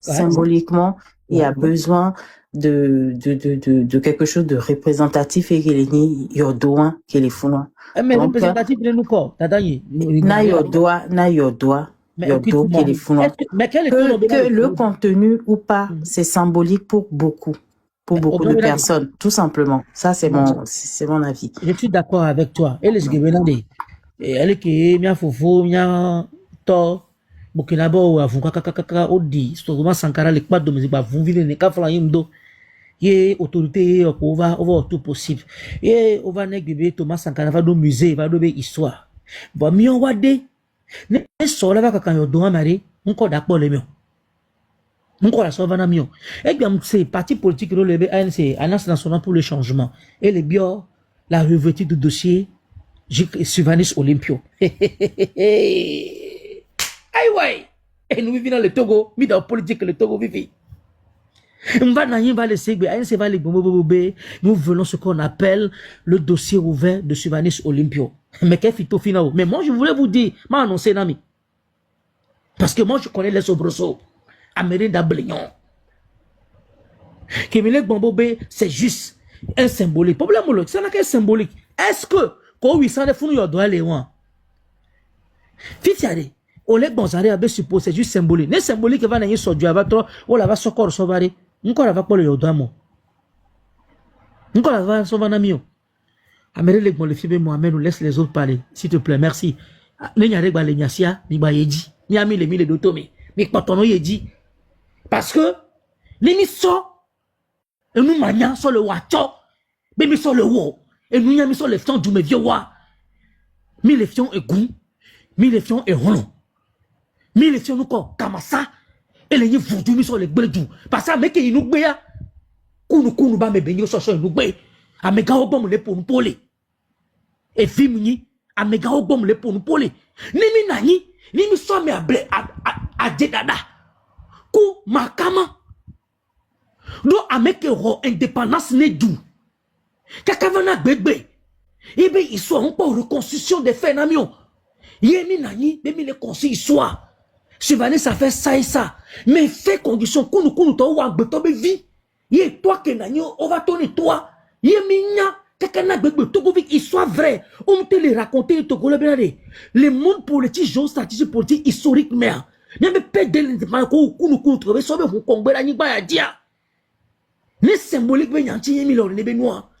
symboliquement, il y a besoin de quelque chose de représentatif et qu'il y a doigt qui est fou. Mais représentatif de nous quoi? Na your doigt qui est fou. Que le contenu ou pas, c'est symbolique pour beaucoup de personnes, tout simplement. Ça, c'est mon avis. Je suis d'accord avec toi. Et les elle qui mia fofo mia to Burkina Faso avun kaka odi Thomas Sankara le pas de musique ba vun vivre ne ka fla yimdo ye autorité ko va tout possible ye on va nek Thomas Sankara va do musée va do be histoire ba mi on wade ne so la va kaka yo do amari nko da po le mi nko la so va na mi e gam c'est parti politique le ANC Alliance nationale pour le changement et les bio la revêtie du dossier Sylvanus Olympio. Aïe ouais. Et nous vivons dans le Togo, mis dans la politique le Togo vit. Nous venons ce qu'on appelle le dossier ouvert de Sylvanus Olympio. Mais qu'est-ce que final? Mais moi je voulais vous dire, m'a annoncé Nami. Parce que moi je connais les soubresauts. Amérine d'Ablignon. Kémilek Bambobé, c'est juste un symbolique. Problème, c'est un symbolique. Est-ce que quand 800 de funu yodoa le wan fitiare Oleg Bonzare abe suppose c'est juste symbolique ne symbolique va na yin soju abatro o la va sokor sobare nko la va polo yodoa mo nko la va sovana mio amere le bon le fibe Mohamed nous laisse les autres parler s'il te plaît merci ne nyare gba le nyasia ni ba yeji ni ami le mille d'automi mi potono yeji parce que les miso et nous mania sur le wacho be mi sur le wo et nous y a mis sur les fions du vieux roi. Mi les fions et goût, mi les fions et ron. Mi les fions nous quoi, comme ça. Et les vous mis sur les bledou. Parce que mec il nous béa. Kounu ba me benyo so nous bé. A mega obom le pour nous poler. Et fimini, a mega obom le pour nous poler. Ni mi nani, ni mi so me able a dedada. Kou makama. Do a mec ro indépendance ne dou. Kakavana bébé. Eh bien, ils sont encore reconstruction des faits namion. Yemi nani, bébé les conseils soit. Sylvanus ça fait ça et ça. Mais fait condition kounu to wa gbetobe vie. Yé toi que nani, on va tourner toi. Yemi nya, kakana bébé, tout il soit vrai. On te les raconter to golabéré. Le monde politique, géostratégie politique, historique, mère. N'yame pas de l'indépendance kounu trouver sobe vous congbera ni ba ya dia. Ne symbolique ben yanti yemi lo ne benois.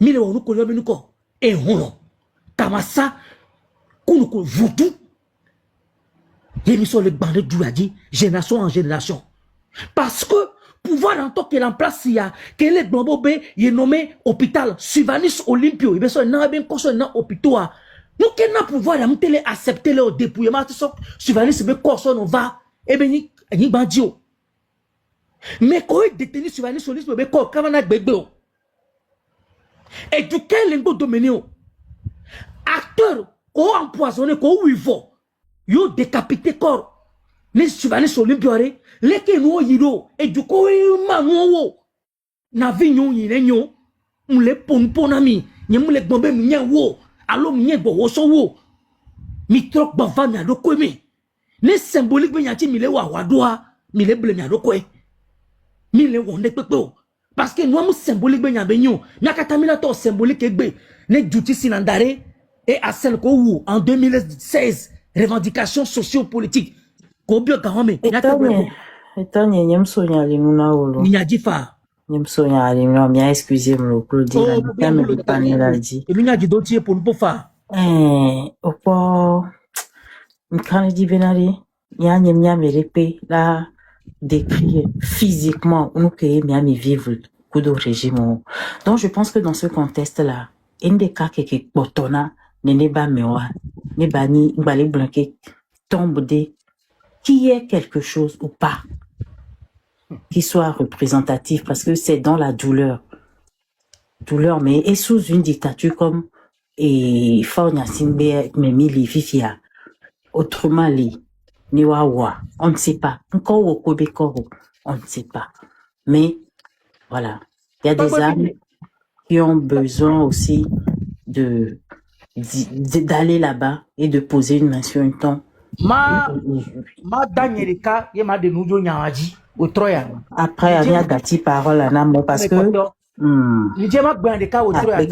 Mille nous connaissons nous quoi et on Kamasa Kounou voodoo l'émission les bandits du dit génération en génération parce que pouvoir en tant que place il y a que les blambobé il est nommé hôpital Sylvanus Olympio il besoin n'a bien construit un hôpital nous qu'est n'a pouvoir nous télé accepter le dépouillement tout ça Sylvanus be corso on va et ben ni bandio mais quand il détenu Sylvanus Olympio be quoi kamana gbegbe et du quel lingo dominé acteur ko empoisonné ko wivo yo décapité corps les Sylvanus Olympio les que nous yiro et du ko manu na vignon yirenyo mle ponami nyem le gbombe mnya wo alo mnya gbo wo so wo mi trok bava mi adoko mi les symbolique be nyati mi le wa wadoa mi le ble mi adoko mi le wonde pepe parce que nous, symbolique, ben yabignon, Nakatamina to symbolique egbe, ne duty sinandare et à celle où en 2016, revendications socio-politiques. Kobio Kahome, Etan nyem sonya limuna olo. Niadifa. Nyem sonya limuna, mia excusez-moi, Claudine, la me bipane la di. Et nous dit dotier pour nous faire. Opo, m'kane di benari, nyem merepe la. Décrire physiquement nous que Miami vivre coup de régime. Donc je pense que dans ce contexte-là, un des cas qui botona n'est pas mewa, n'est pas ni balé blanqué tombe de qui est quelque chose ou pas qui soit représentatif parce que c'est dans la douleur mais et sous une dictature comme et Fauna Simbe Memili Fifia autrement li Niwawa, on ne sait pas. Encore au Québécois, on ne sait pas. Mais voilà, il y a des âmes qui ont besoin aussi d'aller là-bas et de poser une main sur un temps ma danyerika ye ma de nujo nyawaji o troya après il y a gati parole en amont parce que nije ma gban de ka o troya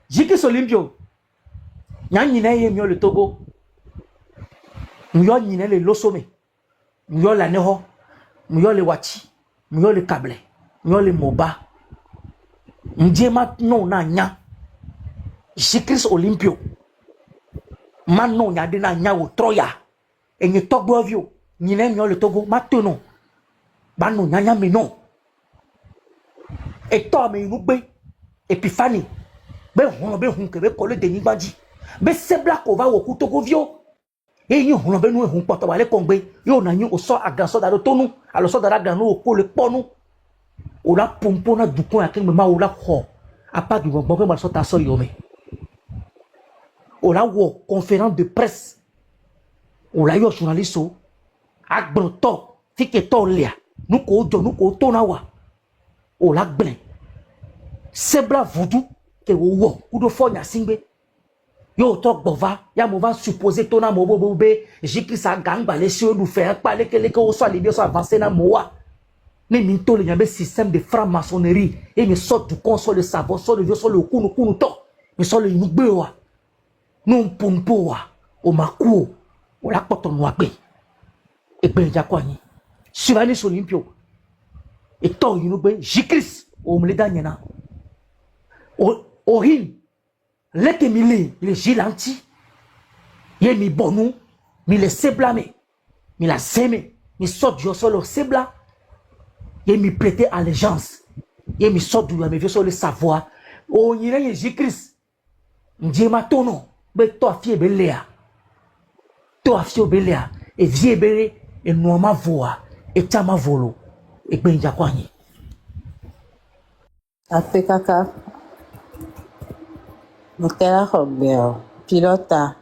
Jikris Olympio nya nyina ye mi o le Togo myo nyina le losome myo la neho myo le wachi myo le kable myo le moba nje ma no na nya Jikris Olympio ma no nya de na nya o troya enye Togo avio nyina myo le Togo ma tono ba no nya me no e to me inu gbe Epiphany be hun ke be kole de nigbaji be sebla ko va wo ku Togo vio e yin hun be nu hun poto wale kongbe yo na yin o so agaso da tonu alo so da ganu o ko le ponu o la pompo na dukun akin me ma o la ho apa du gbon pe ma so ta so yo me o la wo conférence de presse o la yo journaliste o agbon to tike to lia nu ko to na wa o la gben sebla voodoo ke wo kudo fo nya singbe yo to gbova ya mo va supposer to na mo bo be Jikris a gangba le si o du fe pa le ke o so ali bi so avancer na mo wa ni mi to le yan be système de franc-maçonnerie et me sort du console de savoir so le vieux so le kunu to me so le inu gbe wa no pompo wa o maku o la poto no agbe egbe ja kwa yin Jikris Olympio e to inu gbe Jikris o mle da nyana o hin leke mi le gilanti ye mi bonu mi le sebla mi la seme mi sort du solo sebla ye mi prêter allégeance ye mi sort du me vieux le savoir o nyina ye Jikris njema tono be to afie belea to afie belea e vie bere e no ma voa e chama volo e gbenja kwani après kaka Mokela Robert, pilota.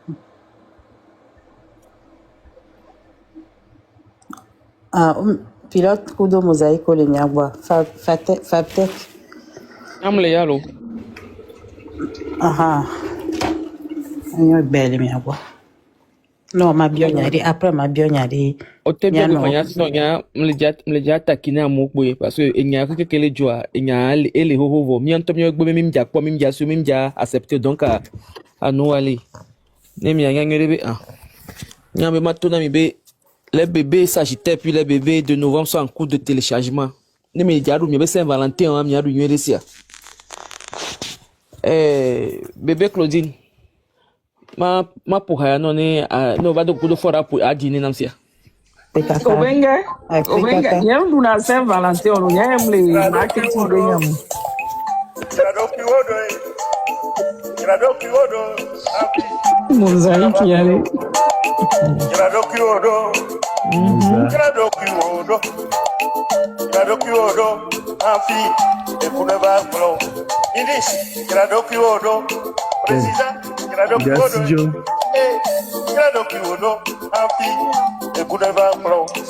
Pilote kudo mosaïque le nyagwa. Fabtek. Amle yalo. Aha. Nyo belle nyagwa. Non, ma bionyari. Après ma bionyari. O te bien no nya sino nya mleja takina amokwe parce que enya kekele joa enya ele hohovo mi anto mi ogbe mi mja po mi mja su mi mja accepter donc à nous aller ne mi anya ngere ah nya be matona mi be les bébés sagittaires puis les bébés de novembre sont en cours de téléchargement ne mi jaru mi be Saint-Valentin mi adu nyere sia bébé Claudine ma pour haya no ne no va do kudo fora pour adini namsia Obenga, yam do na Saint-Valentin on yam le marketing de yam. Mosaïque yale.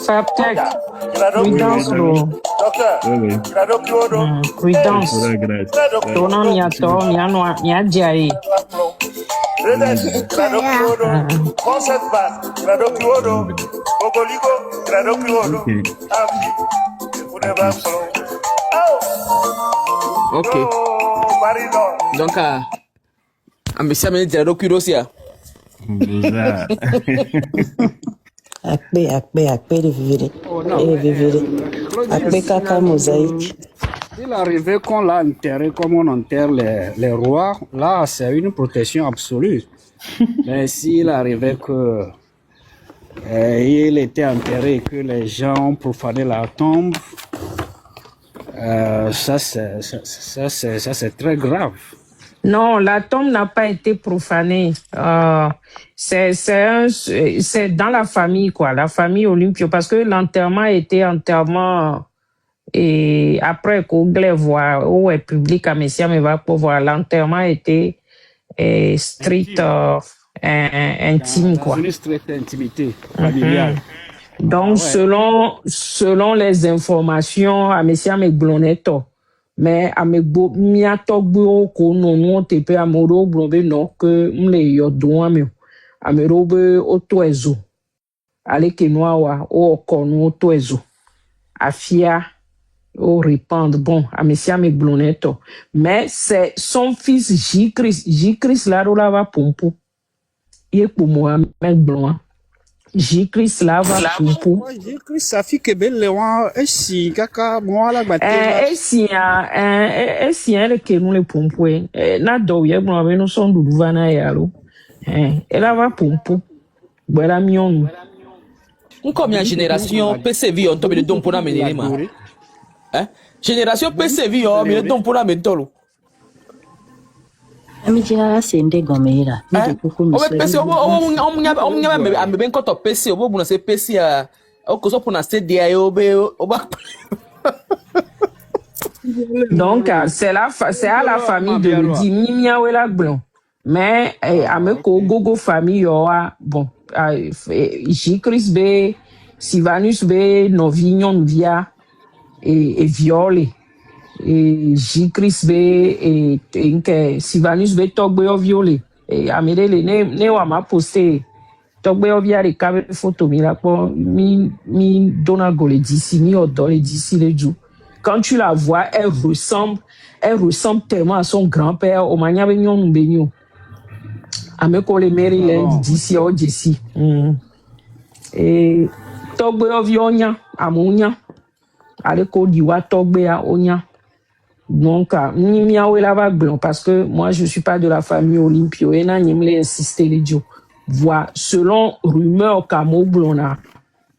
Fabtek, we dance lo. We dance. Tono nyato, nya jai. Ok. Donc, ambisha mene jara dokiro sia. Akpe de vivre. Akpe kaka mosaïque. Il arrivait qu'on l'a enterré comme on enterre les rois, là c'est une protection absolue. Mais s'il arrivait que il était enterré et que les gens profanaient la tombe, ça c'est très grave. Non, la tombe n'a pas été profanée. C'est dans la famille, quoi, la famille Olympio, parce que l'enterrement était enterrement et après qu'on voit où est public à Messia, mais va pouvoir l'enterrement était strict intime, quoi. Une stricte intimité familiale. Donc selon les informations à Messia me gloneto. Mais amegbo miato gbo ko no no te pe amoro gbo be no que mle yo don ami amerobe otoezo. Ale kenoawa o okonu otoezo. Afia o répandre. Bon, amesia me bloneto. Mais c'est son fils J-Chris. J-Chris là va pompo. Il est pour moi, mec blanc. J-Chris là va pompo. J-Chris sa fille que belle lewa esi kaka moi la batela. Esi elle que nous les pompo. Na do ye blanc avec nous son douduvana yalo. Elle va pompo. Voilà mion. Comme la génération PCV on tombe de don pour la mener ma. Hein? Génération PCV on me don pour la metolo. Amijira sende gomera. On PC on me ben koto PC on buna se PC a o ko so pour na CDI oba. Donc c'est à la famille de le dire mimia wela blanc. Mais ameko gogo famille yoa bon J-Chris be Sivanus be Novignon via et violé. Et J-Chris be et Sivanus be togbe o violé. Et amerele ne wa ma posté togbe o via les caméras photo mi la po mi dona go le d'ici mi odo le d'ici le jou. Quand tu la vois, elle ressemble tellement à son grand-père au mania benyon benyon. Ameko le Maryland d'ici au Jessie. Et togbe o vionya amunya. Ale ko diwa togbe a onya. Donc ni miawe la va blanc parce que moi je suis pas de la famille Olympio et na nyimle insister les dio. Voilà, selon rumeur kamo blona.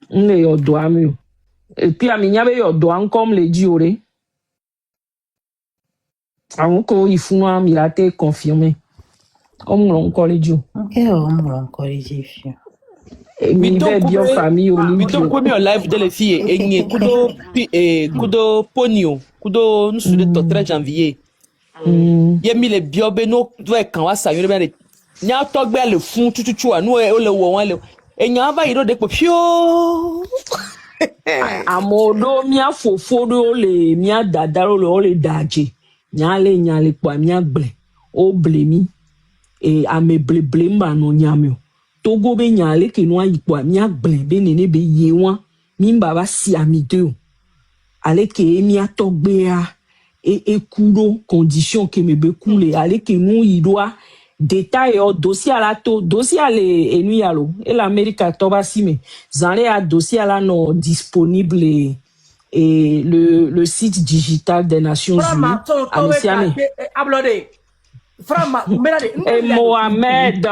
On le yodoa mieux. Et puis aminyabe yodoa comme les dioré. Amoko ifuna milate confirmé. On encore les dio. Ok, on encore les filles. Mi bio famille Olympio. Mi ko mi en live de les filles et kudo ponio kudo nous de 13 janvier. Ye mi le bio be no doit kan wa sa yore be nya togbe le fun tututu anu e o le wo wan le e nya ba yiro de po pio. Amodo mia fofo do le mia dadaro le daje. Nya le po mia ble. O blemi e ame ble mba no nyamio. Togo be nyale ke no ayi po mia ble be nene be yewan mi baba si amideo. Ale ke mia togbe a et kudo condition que me be coule ale ke no idwa détail au dossier à la to dossier à les enuyalo et l'Amérique toba sime zanle a dossier à la non disponible et le site digital des Nations Unies amisiame et Mohamed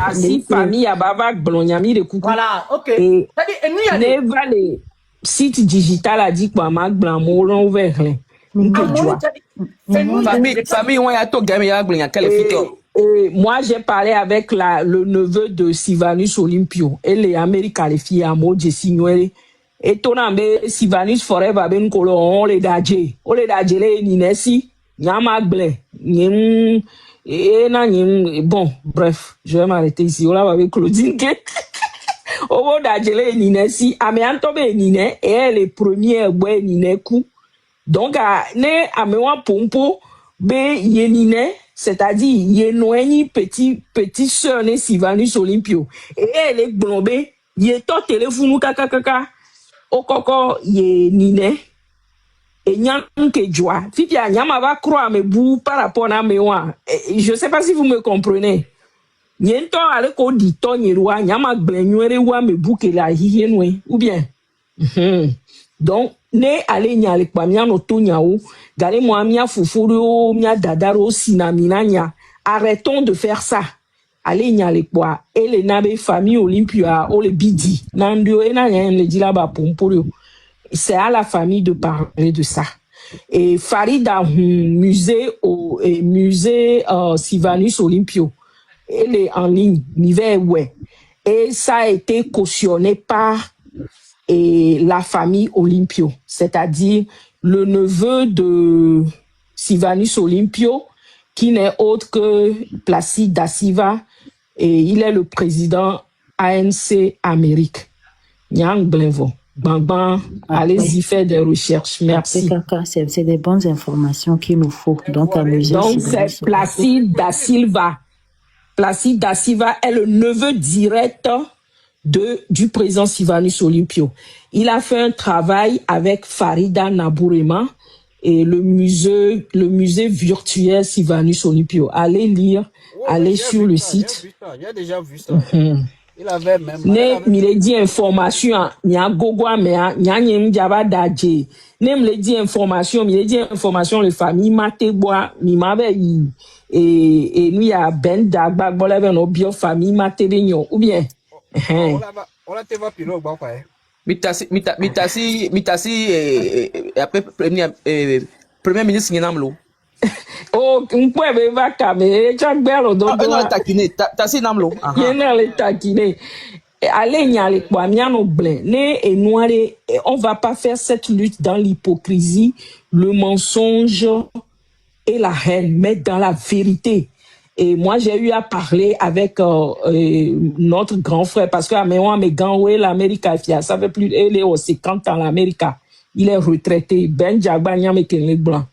asi famille abava glonyami de coucou Voilà, ok. et ne va le site digital a dit quoi mag blanc moron ouvert Famille on ya to game ya gblin ya kele fito. Et moi, j'ai parlé avec le neveu de Sivanus Olympio. Et les Américains, les filles à moi, j'ai signé. Et ton ami, Sivanus Forever, ben, on les dadje. On les dadje, les ninesi. Nyamagle. Bon, bref, je vais m'arrêter ici. On l'a avec Claudine. On va dadje, les ninesi. Améan tombe nine. Et elle est première, ouais, nine coup. Donc, ne, améan pompo, be, yenine. C'est-à-dire, il y a une petite sœur de Sivanus Olympio. Et elle est globée, il y a ton téléphone, kaka, au coco, il y a Nine. Et il y a un que joie. Si tu as va croire mes bouts par rapport à mes oins. Je ne sais pas si vous me comprenez. Il y a un temps, avec on dit, ton yéroa, il y a ma blenouere ou mes bouts que la hyénoé. Ou bien. Donc, ne ale nyale kwa mia no to nyao gale mo amia fufuru mia dadaro sinamina nya arrêtons de faire ça ale nyale kwa ele na be famille Olympia o le bidi nandio ena nya le dila ba pomporio c'est à la famille de parler de ça et Farida musée Sivanus Olympio elle est en ligne nive ouais et ça a été cautionné par et la famille Olympio, c'est-à-dire le neveu de Sivanus Olympio, qui n'est autre que Placide da Silva, et il est le président ANC Amérique. Nyang Blenvo. Bang, allez-y faire des recherches. Merci. C'est des bonnes informations qu'il nous faut. Donc, c'est Placide da Silva. Placide da Silva est le neveu direct du président Sylvanus Olympio. Il a fait un travail avec Farida Nabourema et le musée virtuel Sylvanus Olympio. Allez lire, allez sur le site. J'ai déjà vu ça. Il avait même. Ne dit information, nya gogwa mea, nya nyem jaba daje. Ne me dit information, les familles mateboa, mi mabe yi. Et nous y a ben dagba bolave no bio famille matebinyo ou bien. On l'a te va pilo ba kwa. Mitasi après premier ministre Ngenamlo. Oh, mpwe va kame, chagbelo do. Non, taquiner, tasi namlo. Yena le taquiner. Allez nyale kwa miano blen. Ne et noire, on va pas faire cette lutte dans l'hypocrisie, le mensonge et la haine, mais dans la vérité. Et moi, j'ai eu à parler avec notre grand frère, parce que l'Amérique, ça fait plus, il est aux 50 ans, l'Amérique. Il est retraité. Ben Jagba Nyame Kenle Blanc.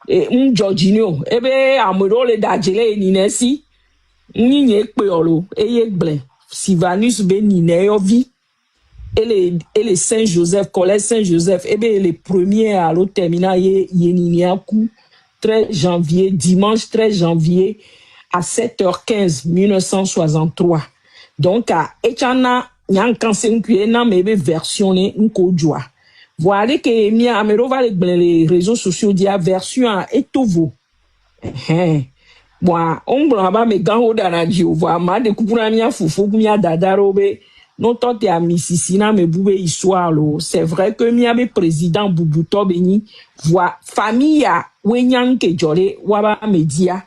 Et Jorginho, amoro le dajele ninesi, nye peolo, blanc. Sylvanus Benineovi, et les Saint-Joseph, collège Saint-Joseph, les premiers à l'autre terminal, Yeniniaku, 13 janvier, dimanche 13 janvier, à 7h15, 1963. Donc, à Echana, Nyankansenkuye, na mebe versionné Nkojwa. Voilà que Mia Amerova les réseaux sociaux dit version etovo. Bon, on blamba me gango danadio. Voilà, ma de kupuna mia fufu mia dadarobe. Non tant à Mississina me boube histoire lo. C'est vrai que mia be président Bubuto Beni voit famille à Wenyan ke jore waba media.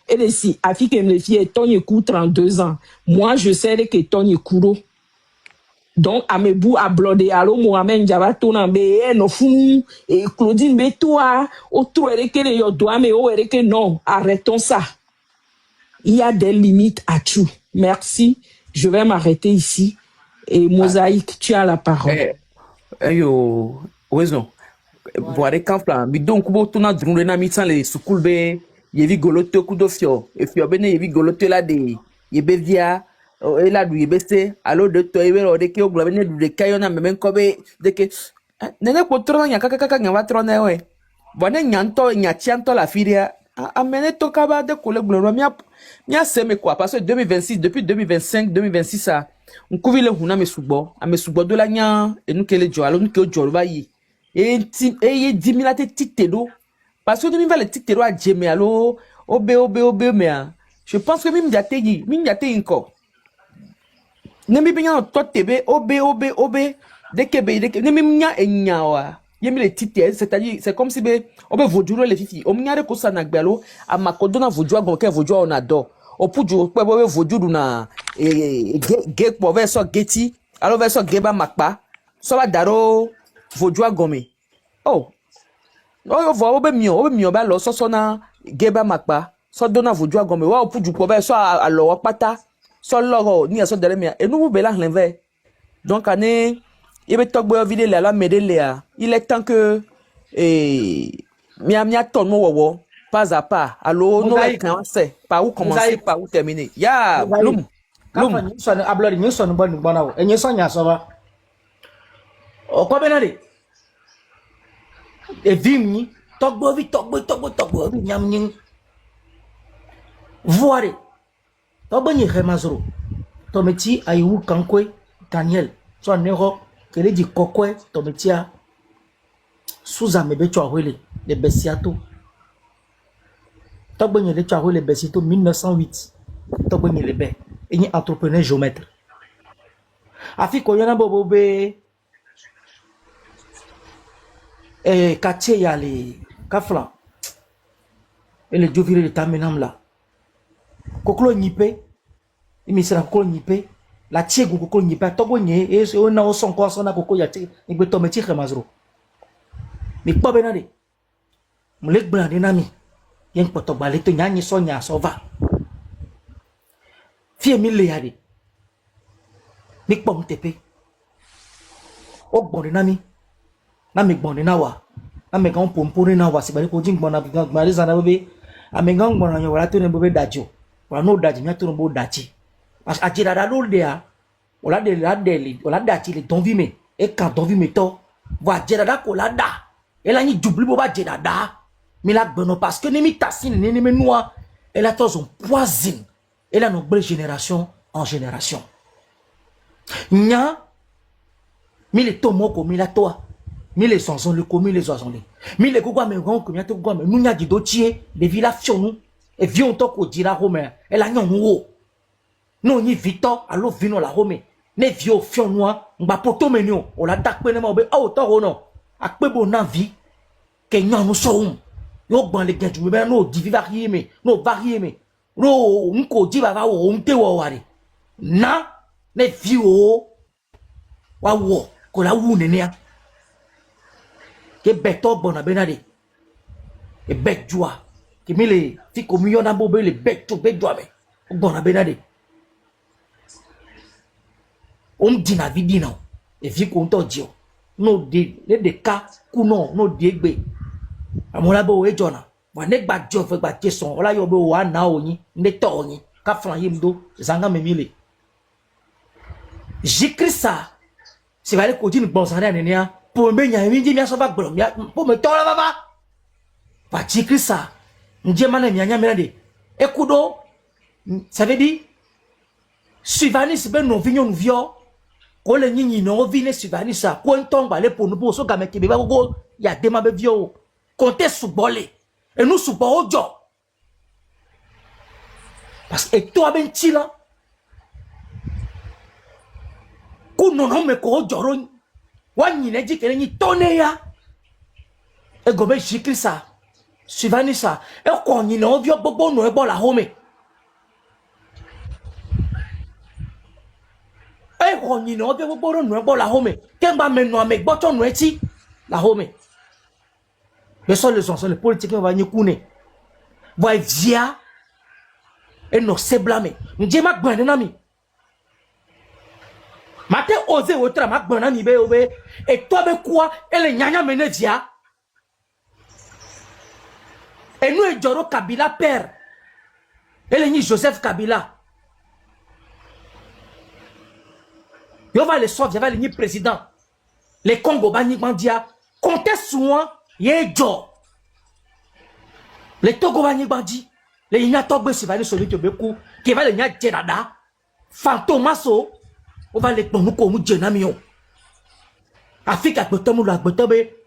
Et les si Afrique me fie Tony Kou 32 ans. Moi je sais que Tony Kouro. Donc, à mes bouts à blodé, allo, Mohamed Javato, no fou, et Claudine Betoua, autour de les yodois, mais non, arrêtons ça. Il y a des limites à tout. Merci. Je vais m'arrêter ici. Et Mosaïque, tu as la parole. Yo, raison. Voilà, quand plan, mais donc, vous tournez dans le nami sans les soukoulbe, yevi golote kudofio, et puis, yevi golote la de, yebevia, et là du yebese alors de toi et de que au globine du kayona même kobe de que nene potro nya kaka nya watro na we bonne nyanto nya tianto la filia amene to kaba de kole gloro mia seme quoi parce que 2026 depuis 2025 2026 ça on couvre le huna mesubo amesubo de la nya et nous que le jo alors nous que jo ba yi et 10 000 ate titelo parce que nous va le titelo a jeme alors obe mais je pense que même diate encore Nemi bien toi tebe obe de kebe nemi mnya enyawa yemi le tite c'est-à-dire c'est comme si be obe voduro le fifi o mnya re ko sana gbelo amakodo na vodua gon ke vodua on adore o puju pe bo voduru na ge po ve so geti alo ve so geba makpa so ba daro vodua gome oh yo vo obe mio ba lo so na geba makpa so dona vodua gome wa o puju po ve so alo pata solo ni aso dere mia enu bela l'envers donc année il be togbo vidéo la medele il est temps que mia ton mo wowo pas à pas allo no kan c'est par où commencer par où terminer ya lum so na ablori ni so no bon bona wo enye so nya so ba o ko benade e vimni togbo nyam nyin voire Tobani Remazro, Tometi Ayou Kankwe, Daniel, soit Nero, que les dit Kokwe, Tometia, Souza Mebecho Awele, les Bessiato. Tobani le Chawele Bessito 1908, Tobani le Bé, et ni entrepreneur géomètre. Afi Koyana Bobobe, et Kache Yali, Kafla, et le Jovire de Tamenam là. Kokolo nyipe imisira kokolo nyipe la tiegu kokolo nyipe togo nye e ona o son ko so na kokolo ya ti igbe to meti khemazro mi po benade mulek blande nami yen poto gbale to nyanyi so nya so va fie mi le yade mi po mtepe o gbonde nami na mi gbonde na wa na me kan pompore na wa si bale ko jing gbona gbale zana bebe amengan gbona yo wala to ne bebe dajo wa no daji nya to bo daji parce que ajira da lo de a on la daji le don vi me e quand don vi me to wa ajira da ko la da e la ni dubli bo ba ajira da mi la gbono parce que ni mi tasine ni me noa elle a tous un poison elle a nos belle génération en génération nya mi le tomoko mi la toi mi les sonson le commis les oisons mi les gogo me gon ko mi to gogo me nunya di dotier de villa fionu e vion to ko dira home elle a nyon wo no ni Victor allo vino la home ne vio fionu ngba poto menio o la dak pe ne mo be o to ho no akpe bo na vie ke nyon no so yo gban le gentu be no di varier me no varier me ro nko di baba wo nte wo ware na ne vio wa wo ko la wu nenia ke beto bona benade e bet joie ke mi le fi ko mi yona bo be le bet joie me bona benade dina vidina e fi ko nto dio no de ka ku no de egbe amola bo e jona wa ne gba jo fe gba jeson ola yo be wa na oyin ne to oyin ka fran yimdo zanga me mi le jikrisa c'est vrai que tu bon ça rien pour me nya mi mi so ba gboro mi pour me tola baba va jikrisa nje mana mi anya mi de ekudo ça veut dire suivanis be no vinyo no vio ko le nyinyi no vine suivanisa ko nton ba le pour no bo so ga me ke be ba go ya de ma be vio compter subole et nous subo ojo parce que toi ben tila kuno no me ko joro wanyi ne jikere ni tone ya e go be jikrisa suivanisa e ko nyi no vio gbogbo no e bo la home e ko nyi no vio gbogbo no e bo la home kemba me no ame gboto no eti la home mais sont les politiques va ni kune va via et no se blâmer njema gbande na mi Mate osé otra mak banani be obe et toi be quoi et le nyanya menedia et nous et Joro Kabila père et le ni Joseph Kabila yo va le sauve va le ni président les Congo bani bandia comptez souvent ye jo les Togo bani bandi les nya togbe se va le solide beku qui va le nya djedada fantomaso on va les prendre comme nous djenamion Afrique a besoin de la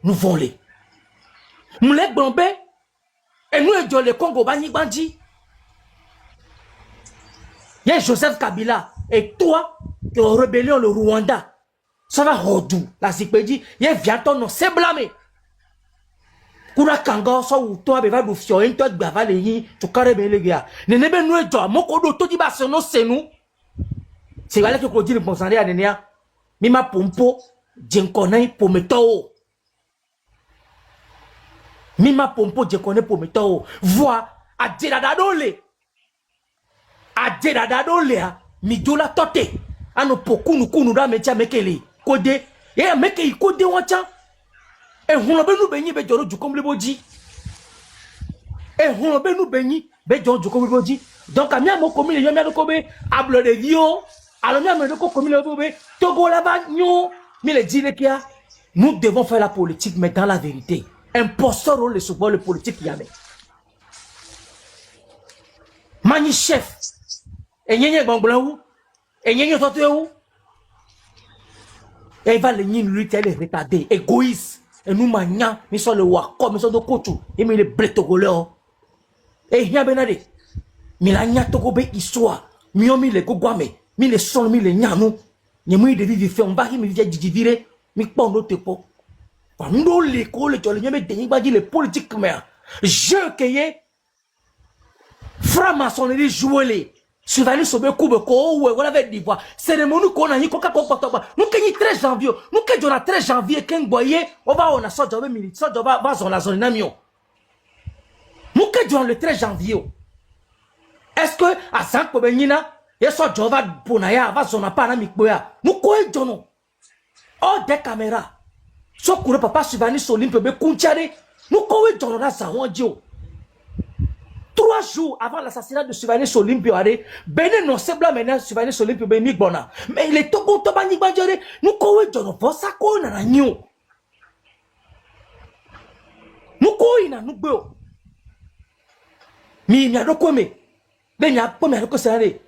nous voler nous les bombe et nous et le Congo bani bandi il y a Joseph Kabila et toi qui ont rébellion le Rwanda ça va rodou la Zipédi il y a viaton non c'est blâmé Kura kanga so ou toi be va do fio en toi gba va le yin to kare be le gars ne ne be nous et toi moko do to di ba se no c'est nous c'est là que Claudine Bonsandé a donné mi ma pompo djenkone pour meto mi ma pompo djenkone pour meto voix a djedadole mi dola tote ano pokunu kunu da mecha mekele kode e meke kode wancha e huno be nu benyi be joro jukom leboji e huno be nu benyi be joro jukom leboji donc amia mo komi le yomia do kobe ablo de vio alors Togo là-bas, nous devons faire la politique, mais dans la vérité. Imposteur le souvent le politique y a mais. Mani chef. Et n'y a blanc et n'y a où. Et va les lutter les retarder, égoïste. Et nous manions, nous sommes le roi, comme nous sommes de Kotou, et nous les blés togolais. Et il y a benade. Mais la nya Togo histoire. Miomi les goguame. Mi le son mi le nyanu ni mu de vivi fe on ba mi via didivire mi pon no tepo pa ndo le ko le tole nyame de ba di le politique mais je keye franc-maçonnerie jouer Sylvain sobe kube ko we wala ve divoir cérémonie ko na yiko ka ko patoba nous kenyi 13 janvier nous ke jona 13 janvier ken boye on va on a so jobe militaire so joba ba zona zone namio nous ke jona le 13 janvier est-ce que à 5 ko benina yeso jova ponaya va zona pana mikboya mukoe jono oh des caméras so kure papa Sylvain Solimpe be kunchare mukoe jono na sa wonjo 3 3 jours avant l'assassinat de Sylvanus Olympio, Bénin non c'est blanc maintenant Sylvanus Olympio ben Migbona. Mais les Togo Toba Nigbanjare, nous kowe jono fosa ko na nyo. Nous kowe na nous beo. Mi adoko me. Ben ya po mi adoko serare.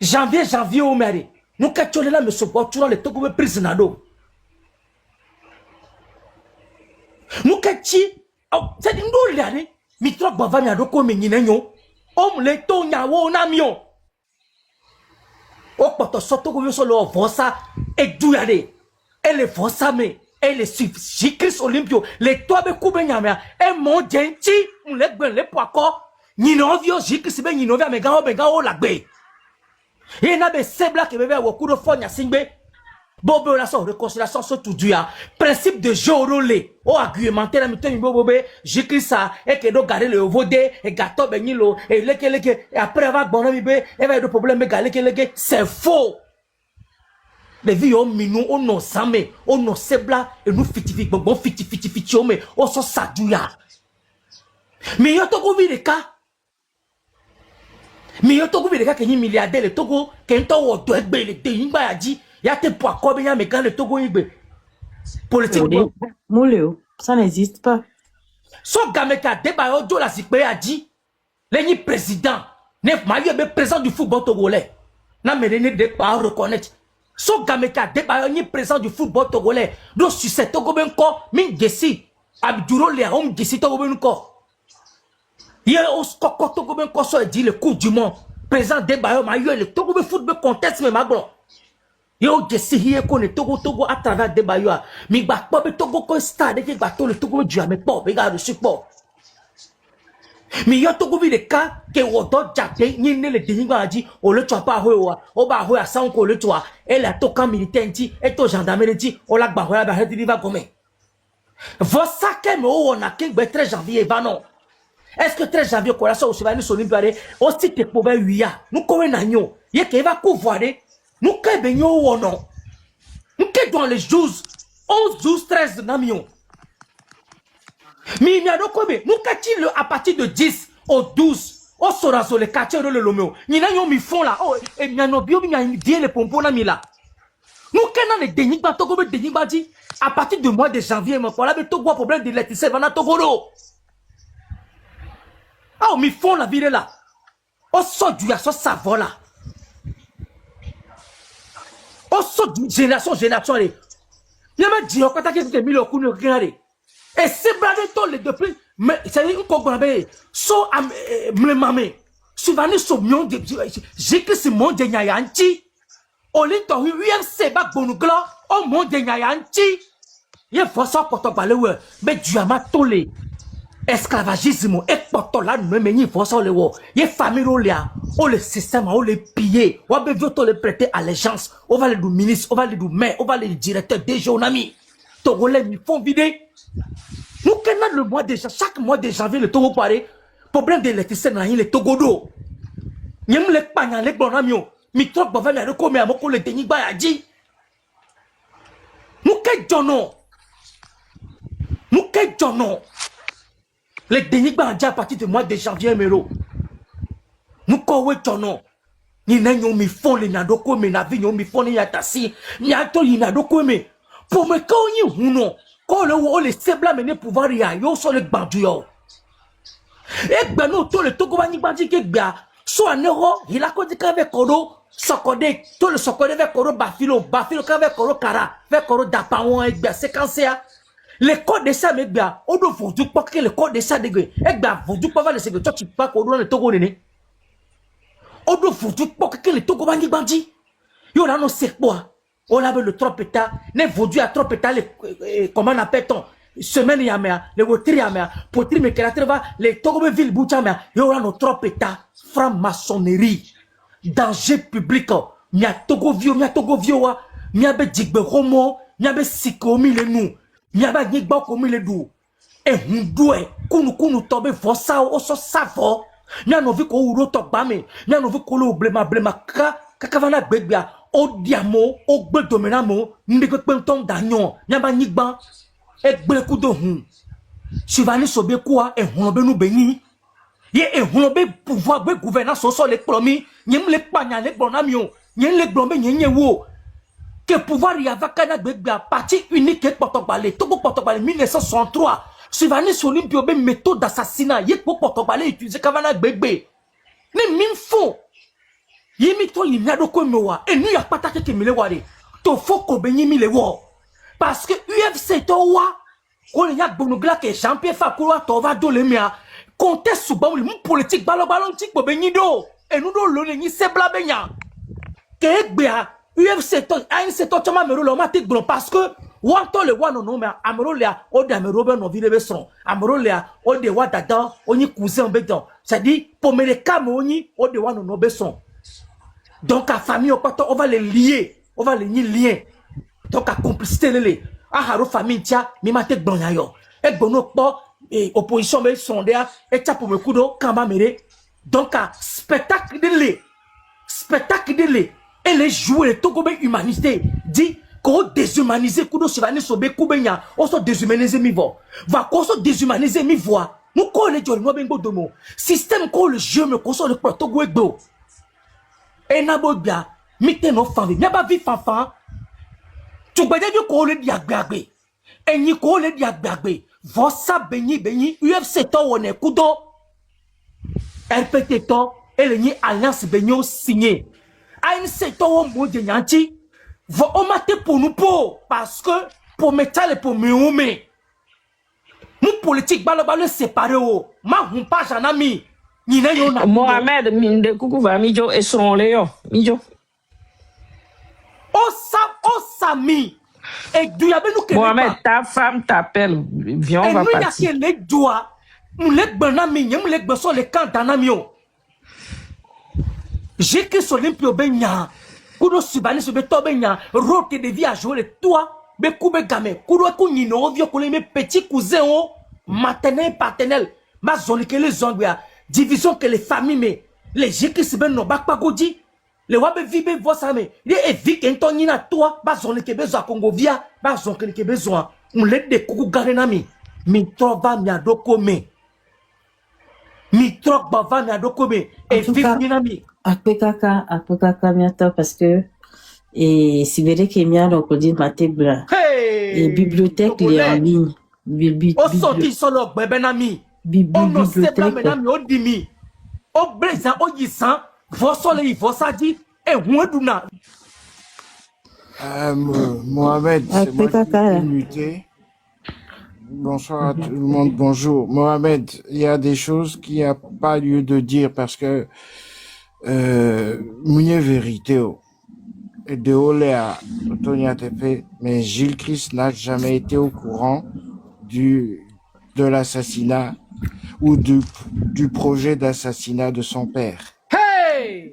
Janvier au mari. Nous kachole la me sopotura le Togo be prisonado. Nous kachi c'est une drôle d'année. Mitro bava mi adoko me nyinenyo. Om le to nyawo na mio. O poto soto go so lo vosa e duyade. Et le vosa me et le Jésus Olympio le to be kube nyamia e mo jenti le gbe le poako. Nyino vio Jésus be nyino via me ga o lagbe. Et na be sebla ke bebe wo kudo fo nya singbe. Bobo la son réconciliation sur tout Dieu. Principe de jeu rolé. O argumenté la mito bobo j'écris ça et que do garder le vodé et gâteau benilo et leke et après avoir bon mi be et va de problème leke c'est faux. Les vies on minou on non samé on non sebla et nous fiti bon fiti mais on so saduya. Mais yo to go vi de cas. Mais yo to go vi de cas que ni milliardaire le Togo que to wo do egbe le te yin ba ya di. Y'a pour quoi bien mais quand le Togo est politique Moulio, ça n'existe pas. So gameka débat au la sikpe a dit le président ne maillot be président du football togolais na mené de pas reconnaître so gameka débat ni président du football togolais do sur cet Togo ben ko min gesi abduro le hom gesi Togo ben ko hier au skoko Togo ben ko so dit le coup du monde président débat maillot le Togo ben football conteste mais maglo. Yo jesi hiye kone Togo à travers des bayoua. Mi ba po be Togo ko stade ke ba to le Togo du ame po be ga de support. Mi yo Togo vi de ka ke wodo jape ni ne le dinga aji o le twa pa hoya o ba hoya san ko le twa e la to camp militaire ti e to gendarmerie ti o la gba hoya ba he va gome. Vossa ke me o na ke gbe 13 janvier va non. Est-ce que 13 janvier ko la so Sylvanus Olympio o si te po ba wiya. Nu ko we na nyo. Ye ke va ko voire. Nous sommes dans les jours 11, 12, 13 namion. Mais nous sommes à partir de 10 au 12. Au Sorazo, les quartiers de l'Omeo. Nous avons mis fond là. Oh, et nous avons bien les pompons là. Nous sommes les dénigmes à partir du mois de janvier. Nous avons un problème d'électricité. Nous avons ah, mis fond la ville là. Au sort du yasso savon là. On sort d'une génération, allez. Il y a même dit, on a dit, mis le coup de regardez. Et c'est bradé tout les depuis, mais c'est une cogonabe. So, me mamé. Souvent, so mion de, j'ai que ce monde de Nyayanti. On lit dans UMC, bak bonugla, au monde de Nyayanti. Il y a force pour ton balai, mais du ama tolé. Esclavagisme, et pour ton là, nous menons force le wo. Il y a famille là. On le système, on les piller, on va le prêter allégeance, on va les du ministre, on va les du maire, on va les directeurs des journalistes. Togolais, ils font vider. Nous, quand le mois de chaque mois de janvier, le Togo paré, problème d'électricité dans le Togodo. Nous les pagnes, les bons amis, mais trop de gens qui ont été le déni bayadi. Nous, qu'est-ce que les déni bayadi à partir du mois de janvier, mélo. Nous kowe tono ni nanyo mi fon le nadoko me na vi nyo mi fon ni yatasi ni ato ni nadoko me pour me ko ni huno ko le wo le sebla me ne pouvoir ya yo so le gbandu yo e gba no to le Togo bani gbanji ke gba so anero il a ko di ka ve kodo sokode to le sokode ve kodo bafilo ka ve kodo kara ve kodo dapawon e gba séquence ya le code de ça me gba o do fodu po ke le code de ça de gbe e gba fodu po va le se que tu pas kodo le Togo nene. Odo vodu pour que les Togo bandi bandi. Yo là no c'est quoi? On avait le trompeta, ne vodu à trompeta les comment on appelle ton semaine yamea, le wotri yamea, potri me va les Togo ville bouchamea. Yo là no trompeta, franc-maçonnerie, danger public. Mia Togo vio wa, mia be jigbe homo, mia be sikomi le nou, mia be jigba komi le dou. E hundoué, kunu tobe vosa o so savo. Nya no vi ko uro to bame nya no vi ko lo blema ka vana gbegba o diamo o gbe dominamo ndi ko penton danyon nya ba nyigban e gbe ku do hun Sylvanus Olympio e hun be nu be yin ye e honobe pouvoir be gouvernance so le plomi nyem le panya le bonamio nyen le glombe nyen wo que pouvoir y avait kana gbegba parti unique portobale togo portobale 1963 Sylvanus Olympio be méthode d'assassinat ye portobale utilisé kavana gbegbe ne minfo yimi to yimya do ko mewa enu ya patake ke mile ware to foko be yimi le wo parce que UFC to wa ko le yak bonugla ke champion fa ko wa to va do le mia contest suba mu politique balo tik bo be nyido enu do lo ne nyi se bla be nya ke gbea UFC to ANC to chama mero lo mati gbon parce que wanto le wa no me amero le o de amero be no vile be son amero le o de wa dada onyi cousin be don ça dit pour me le cam onyi o de wa no be son. Donc, la famille, on va les lier. On va les lier. Donc, la complicité, la famille, tia, mi mate gbonyayo. Et bono, opposition, mais sondea, et tia pour me kudo, kamba mere. Donc, spectacle de lait. Spectacle de lait. Et les joueurs, les togo humanité. Dit, qu'on déshumaniser, kudo, sivani, sobe, kubenya, on se déshumaniser, mi vo. Va, qu'on se déshumaniser, mi voix. Nous, qu'on les joli, nous, bengo domo. Système, qu'on le jeu, me console, le protogo, ego. Et n'abobia, mite no famille, n'y a pas vie fanfan. Tu peux dire que le diagbe, et ni ko le diagbe. Vossa beni, UFC to one kudo. RPT to, et le ni alliance benyo signé. ANC to o mo de nyanti. Vo o mate pour nous po, parce que pour mettre le pour me. Nous politique balo séparé o. Ma hum pas janami. Mohamed, minde coucou va mijo et son léo, mijo. Osami. Et du yabe nous Mohamed, ta femme t'appelle, viens on va partir. Et nous y a les doigts, moulek banami, moulek baso les camps d'anamio. J'ai que sur l'impio benya, kudo subani sube to benya, rote de vie à jouer les toits, be koube game, kudo kunino, vieux koule mes petits cousins, maternel, paternel, ma zone que les zongwea. Division que les familles, mais les gens qui se bennent pas godi, les wabe vibe voix ça, mais les évites qui na toi, bazon qui besoin Congo via, bazon qui besoin, on l'aide de coucou garenami, mi trova mi adoko me, mi trova va mi adoko me, et vive minami. Après kaka miata parce que et si vous voulez qu'il y a donc dit maté blanc et bibliothèque les en ligne, au sorti solo bebenami. On ne sait pas maintenant, on dit mi. On blaze, on dit ça, vos soleils, vos sadi, et moins d'una. Mohamed, c'est moi qui suis muté. Bonsoir à tout le monde, bonjour. Mohamed, il y a des choses qui n'ont pas lieu de dire parce que, mouillé vérité, de Oléa, Tonia Tepe, mais Gilles Christ n'a jamais été au courant de l'assassinat ou du projet d'assassinat de son père. Hey!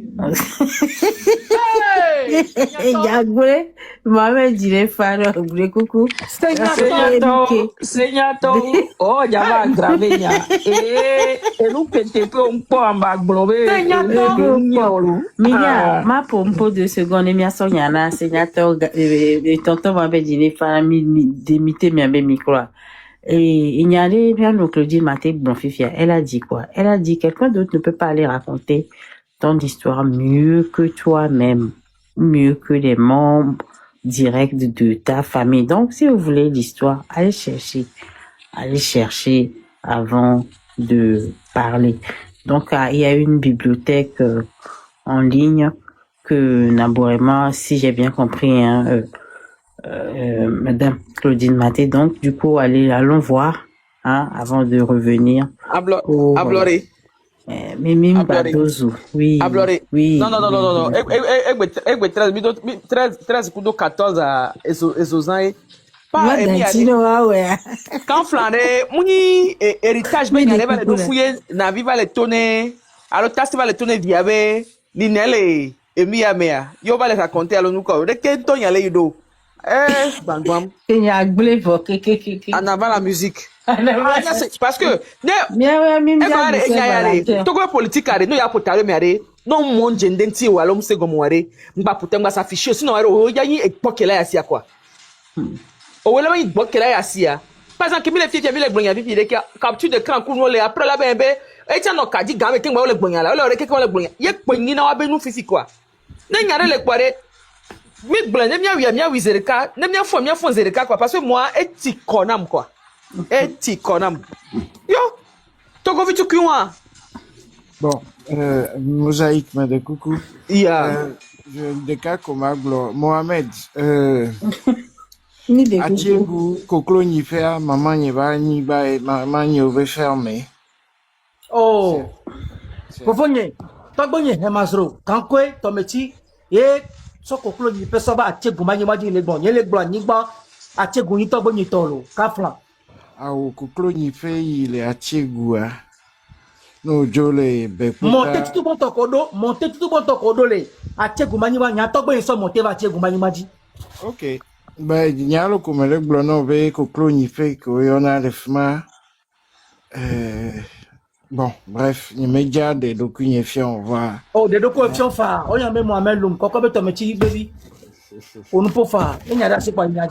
Hey! Yagure, Mohamed dirait Faro, coucou. Segnato, oh, ya va grave ya. Et nous pété peu on peut en bas globé. Mia, ma pompo 2 secondes, mia sonyana, Segnato, et tonton Mohamed dirait Faro, démité mi abe micro. Et il y a les bien donc Claudine Maté Blanfifia. Elle a dit quoi? Elle a dit quelqu'un d'autre ne peut pas aller raconter ton histoire mieux que toi-même, mieux que les membres directs de ta famille. Donc, si vous voulez l'histoire, allez chercher avant de parler. Donc, il y a une bibliothèque en ligne que Nabourema, si j'ai bien compris, hein, Madame Claudine Maté, donc du coup allons voir hein, avant de revenir Abloré Mimim Badozo oui Abloré oui non 13 kudo 14 à ezozan pas quand flané muni héritage ben y va le fouiller na viva le tonner alors tasti va le tonner diabe ni nele emia mea yo va le raconter alors nous quoi de que ton y aller do bam bam en avant la musique parce que togo politique are no ya potare me are no mon jendenti o alom se gomo are mba putemba sa fichio sino are o yayi ekpokela ya sia kwa o wele yi gbokela ya sia par exemple mi le fie mi le gbon ya bibi de capture de camp ku no le après la bembe E tia no kaji game ke ngba le gbonya la. Ole ke le gbonya. Ye kpenyi na wa be nu fisi kwa. Ne nyare le kware. Mi gblẽ ne mia wi zereka, ne mia fon zereka quoi parce que moi eti konam quoi. Eti konam. Yo, togo vitu kiwa. Bon, Mosaïque, mais de coucou. Yeah. Des cas comme Aglo. Mohamed, Ni de Atiegu, Koklo n'y fait, maman n'y va, ni ba, maman n'y veut fermer. Oh, Fofonye, Togbonye, Hemasro, Kankwe, Tometi, et Sokoklo, ni pesaba, Atiegu, Manimaji, les bons, les blancs, ni ba, Atiegu, ni Togbonye Tolo, Kaflan. Ah, au Koklo n'y fait, il est Atiegu, hein. No, Jole, Monte tout bon tokodo, le, Atiegu, Manima, n'y a Togbonye, so monte, va Atiegu, Manimaji. Ok. Ben, il y a le comme le blanc, Koklo n'y fait, qu'il y en a les femmes. Bon, bref, les médias des documents, on va. Oh, des documents, fa, on y a même Mohamed Loum, Kokobe Tometi, baby. On ne peut pas, il y a c'est pas une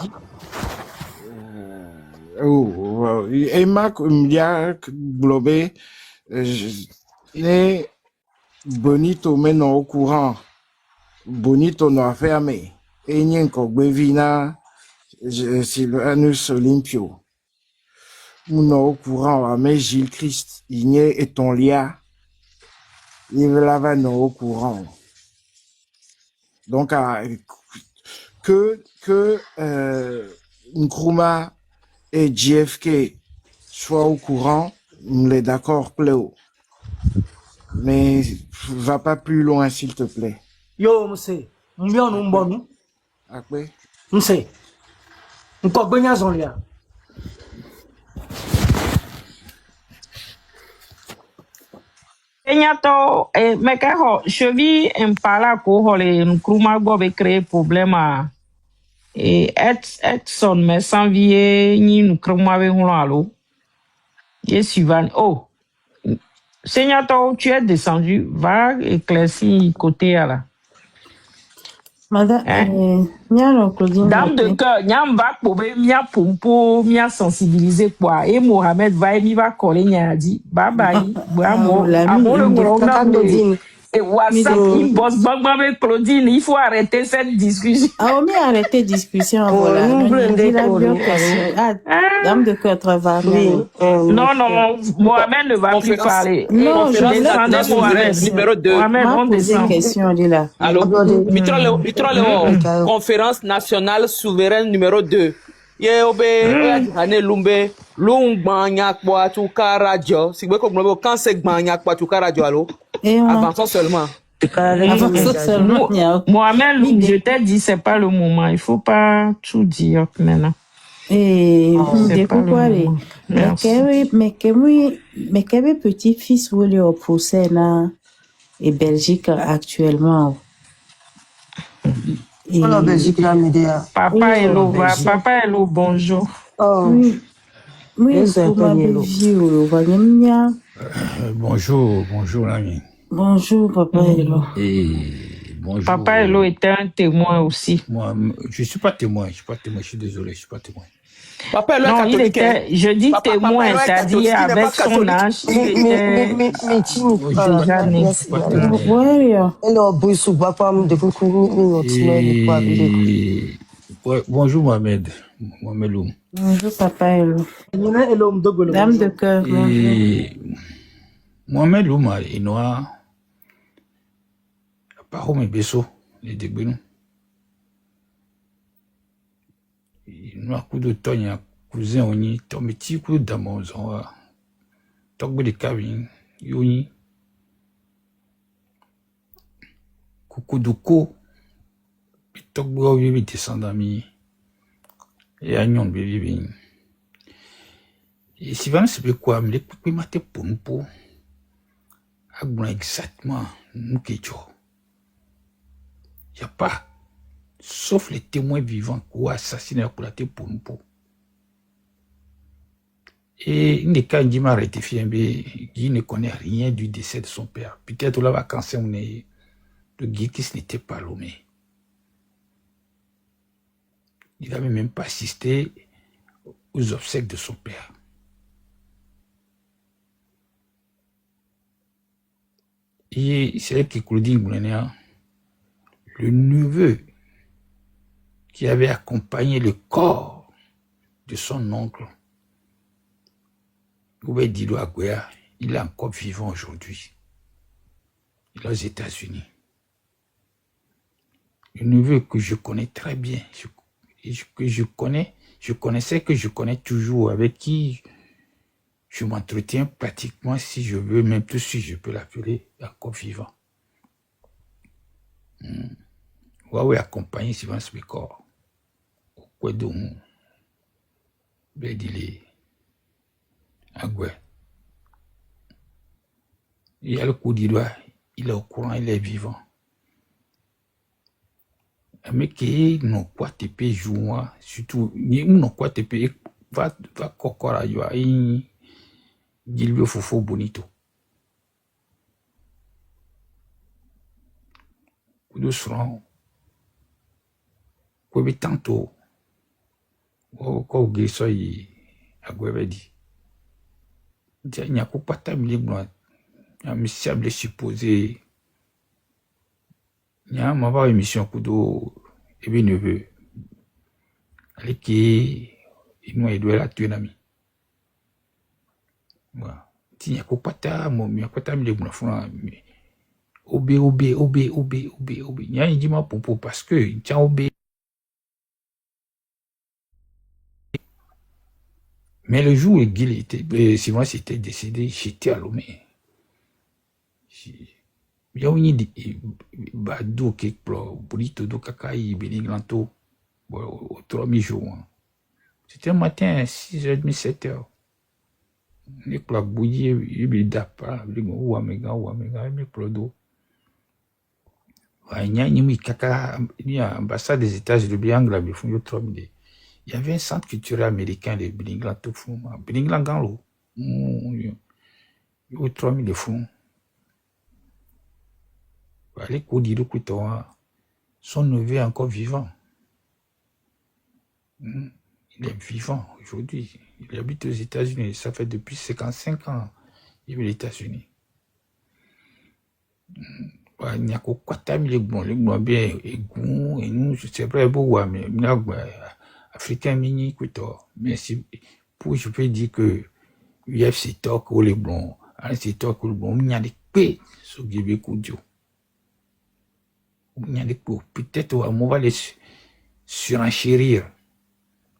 Oh, et ma média globé, les bonito maintenant au courant, bonito n'a fermé. Et n'y a encore bevina, Sylvanus Olympio. Nous au courant, mais Gilles Christ, il n'y est ton lien. Il va au courant. Donc, que Nkrumah et JFK soient au courant, on est d'accord, Pléo. Mais va pas plus loin, s'il te plaît. Yo, monsieur, m'bien nous mbonu, Après, monsieur, m'ko benya zonlia. Enyato, mekaho, chevi impala ko hole nkruma gobe créer problème à Edson mais sans vie ni nkruma be hulo alo. Yes, Suvan. Oh, Senyato, tu es descendu, va éclaircir côté là. Madame, Nyano Claudine. Dame de cœur, nyam va pobe, mia pompo, mia sensibiliser quoi. Et Mohamed va mi va coller nyadi. Bye bye. Amo le gros et WhatsApp, inbox, bang Claudine, il faut arrêter cette discussion. Ah, on a arrêté discussion, voilà. Dame de cœur travaille. Non, Mohamed ne va plus parler. Non, je vais Mohamed, numéro 2. Mohamed, on descend. Question, là. Allô? Conférence nationale souveraine numéro 2. Ye obe ane lumbe lumbanya kwa tuka radio. Si vous voulez quand c'est gbanya kwa tuka radio allo. Avançons seulement. Mohamed, je t'ai dit c'est pas le moment. Il faut pas tout dire maintenant. Mais quel petit-fils vous le procès là et Belgique actuellement. La Belgique, la média. Papa hello, bonjour. Oui, bonjour l'ami. Bonjour Papa Hello. Bonjour. Papa Hello était un témoin aussi. Moi, je suis pas témoin, je suis désolé, je suis pas témoin. Papa Hello non, il était, je dis témoin, c'est-à-dire avec son âge, il était déjà né. Bonjour Mohamed. Bonjour Papa Hello. Dame de cœur. Mohamed Louma est noir. Par où mes besso, les dégbénous. Il a coup de temps, il y a cousin, on y tombe petit coup d'amont, on va. Togbe de cabine, yoni. Coucou de co. Togbe au bébé descendant mi. Et agnon bébé. Et si vous savez quoi, mais les coupés maté pour nous pour. Exactement, nous qui il n'y a pas, sauf les témoins vivants qui ont assassiné pour la tête pour nous. Et il n'est qu'un qui m'a rectifié, mais il ne connaît rien du décès de son père. Peut-être là, vacances, on est le Guy qui n'était pas l'homme. Il n'avait même pas assisté aux obsèques de son père. Et c'est qui Claudine Goulénia, le neveu qui avait accompagné le corps de son oncle, Oubedilo Aguea, il est encore vivant aujourd'hui. Il est aux États-Unis. Le neveu que je connais très bien, que je connais toujours, avec qui je m'entretiens pratiquement, si je veux, même tout si je peux l'appeler, encore vivant. Waouh, accompagné Sylvain Spécor. Au Kouedou, Bédilé, Agoué. Il y a le coup d'Idoua, il est au courant, il est vivant. Mais qui n'ont pas TP joua, surtout, ni n'ont pas TP, va kokora yoa, Gilbio Fofo Bonito. Kudo franc, Kwebe tantôt, Ko Gesoy, Agwebedi. Il n'y a pas de temps, il semble supposé. Il y a une émission Kudo, et bien neveu. Allez qui, il nous doit la tuer ami. Voilà. Il n'y a pas de temps, il n'y a pas de temps, il obé. Il y a un dimanche pour parce que il tient obé. Mais le jour où Guil était, si moi c'était décédé, j'étais à Lomé. Il y a une bado qui explore, bonito do cacaï, béniglanto, au 3 jours. C'était un matin, 6h30, 7h. Les plats bouillis, il y a pas, il y a mes plats d'eau. Il y a l'ambassade des États-Unis, il y avait un centre culturel américain de Beninglan tout fou. Beninglan Ganlo. Il y a 3000 de fous. Allez, son neveu est encore vivant. Il est vivant aujourd'hui. Il habite aux États-Unis. Ça fait depuis 55 ans. Il est aux États-Unis. Il n'y a qu'au tam les bons bien et nous, c'est vrai, beau, mais africain mini, mais si, pour je peux dire que UFC talk ou les bons, c'est talk ou les bons, il y a des paix sur Gibé Koudio. Il y a des paix. Peut-être on va les surenchérir,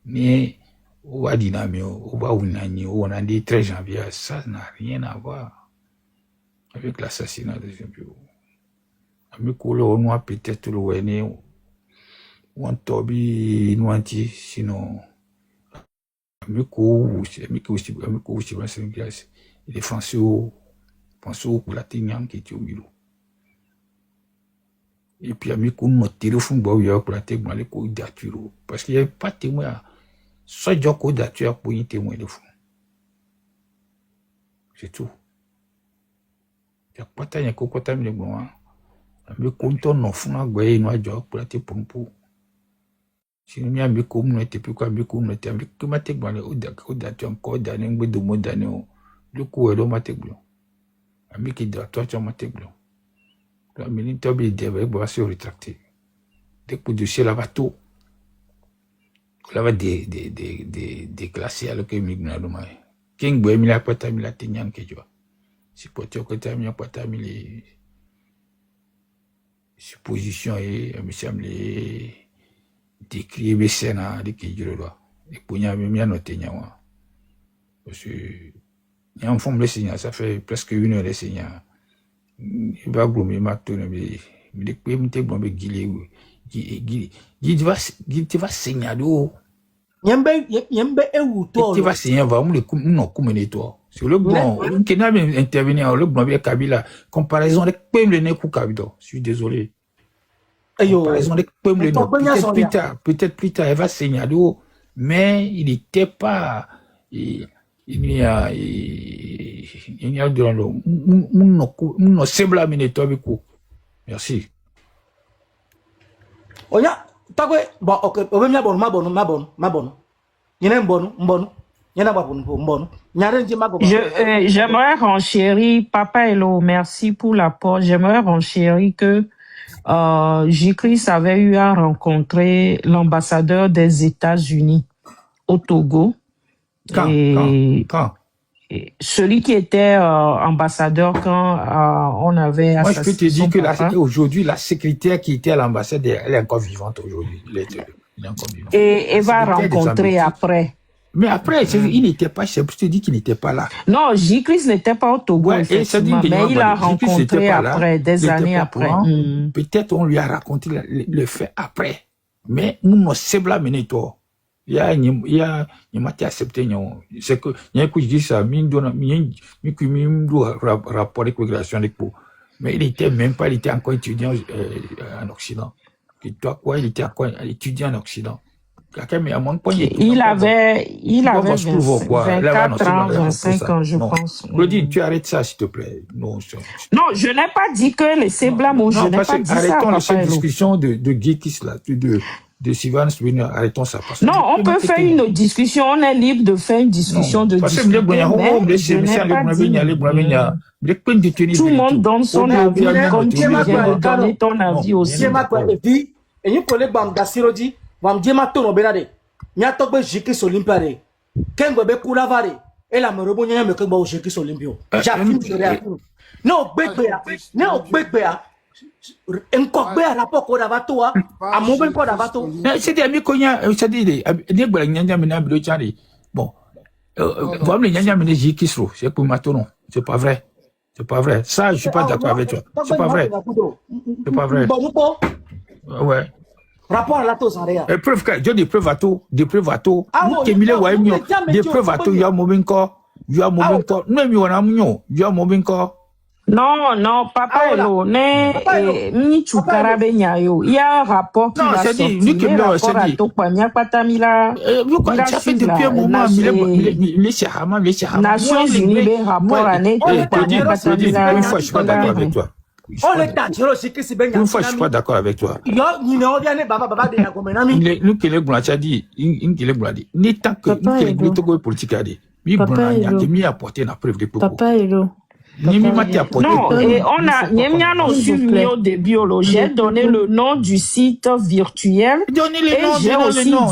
mais on va dynamiser, on va on a dit 13 janvier, ça n'a rien à voir avec l'assassinat de Jean-Pierre. Ami Kolo, on a peut-être le Wene, ou un tobi, nous anti, sinon, Amico, les Français, pour la Tignan qui était au milieu. Et puis, Amico, nous tirons pour la témoin, les coups d'atture. Parce qu'il n'y avait pas de témoin. Soit du coup d'atture pour y témoin de fond. C'est tout. Il n'y a pas de temps, il y a pas de compte non fond à gagner nous a pour la pour si nous avons comme nous était plus quoi comme nous était avec que matek bon au date encore d'année de mois d'année le coup est dans matek blanc ami qui doit toi tu matek blanc la minute tu bien avec bon se rétracter dès que de chez la bateau là va des classes alors que migna do mai king boy mi la pata mi la tenyan que tu vois si pour tu que tu as mis pata mi les supposition et me semble décrire mes scènes de qui je le dois et pour y avoir mis à noter parce que il y a un fond de signal ça fait presque 1 heure de signal il va glommer ma tourne mais les pays me te glommer guilé guil va signaler Yembe ewu to. tu vas signer va non comme les toi sur le blanc qui n'a même intervenir le blanc avec Kabila comparaison avec le nez pour Kabila je suis désolé comparaison avec peut-être plus tard elle va signaler mais il n'était pas il y a dans le non semble amener toi avec vous merci Onya takwe bon ok obemia bon ma bon yene mbonu J'aimerais renchérir, Papa Hello, merci pour l'apport. J'aimerais renchérir que J-Chris avait eu à rencontrer l'ambassadeur des États-Unis au Togo. Quand Celui qui était ambassadeur quand on avait moi, je peux te dire que aujourd'hui, la secrétaire qui était à l'ambassade, elle est encore vivante aujourd'hui. Elle est encore vivante. Et va rencontrer après. Mais après, il n'était pas, je te dis qu'il n'était pas là. Non, J-Chris n'était pas au Togo, effectivement, mais il a rencontré après, des années après. Peut-être on lui a raconté le fait après. Mais nous, nous sommes là, mais toi. Il y a accepté, c'est que, il y a un coup, je dis ça, rapport avec l'immigration avec vous. Mais il était même pas, il était encore étudiant en Occident. Et toi, quoi, il était encore étudiant en Occident. Il avait 24 ans, 25 ans, je pense. Claudine, tu arrêtes ça, s'il te plaît. Non, je n'ai pas dit que laissez blâme, je n'ai pas dit ça. Arrêtons cette discussion de Geekis, là, de Sylvain Swiner, arrêtons ça. Non, on peut faire une discussion, on est libre de faire une discussion de discussion. Mais je n'ai pas dit. Tout le monde donne son avis, comme tu viens de donner ton avis aussi. Et nous collègues Bamgasirodi, Bamdiemato Benade, Niatokbe Jikis Olympiade, Kengobe Kulavare, et la Merobonia me Kembo Jikis Olympio. J'affirme que non, Bégbéa, non, Bégbéa. Encore bien rapport qu'on a battu à mon bel qu'on a battu. C'est des amis qu'on a, c'est-à-dire des Bologniens mais n'a bon, voilà les Nyanya mais Jikisro, c'est pour Matonon, c'est pas vrai. C'est pas vrai. Ça, je suis pas d'accord avec toi. C'est pas vrai. C'est pas vrai. Ouais. Rapport à la Tosaria. Preuve que j'ai des preuves à tout, des preuves à tout. Des preuves à tout. Il y a un moment encore. Il y a un moment encore. Même il y a un moment. Il y a un moment encore. Non, Papa Hello, ni Chukarabe Nyayo. Il y a un rapport qui va sortir. Le rapport à Topamia Patamila. Ça fait depuis un moment, Nations Unies, le rapport à Topamia Patamila. Une fois, je suis pas d'accord avec toi. Une fois, je suis pas d'accord avec toi. Nous qui les blancs dit, ni tant que nous qui les blancs politique a dit, mi blanc mi apporté la preuve de propos. Papa Hello. Non, et on a suivi au début, j'ai donné le nom du site virtuel. Donnez les noms,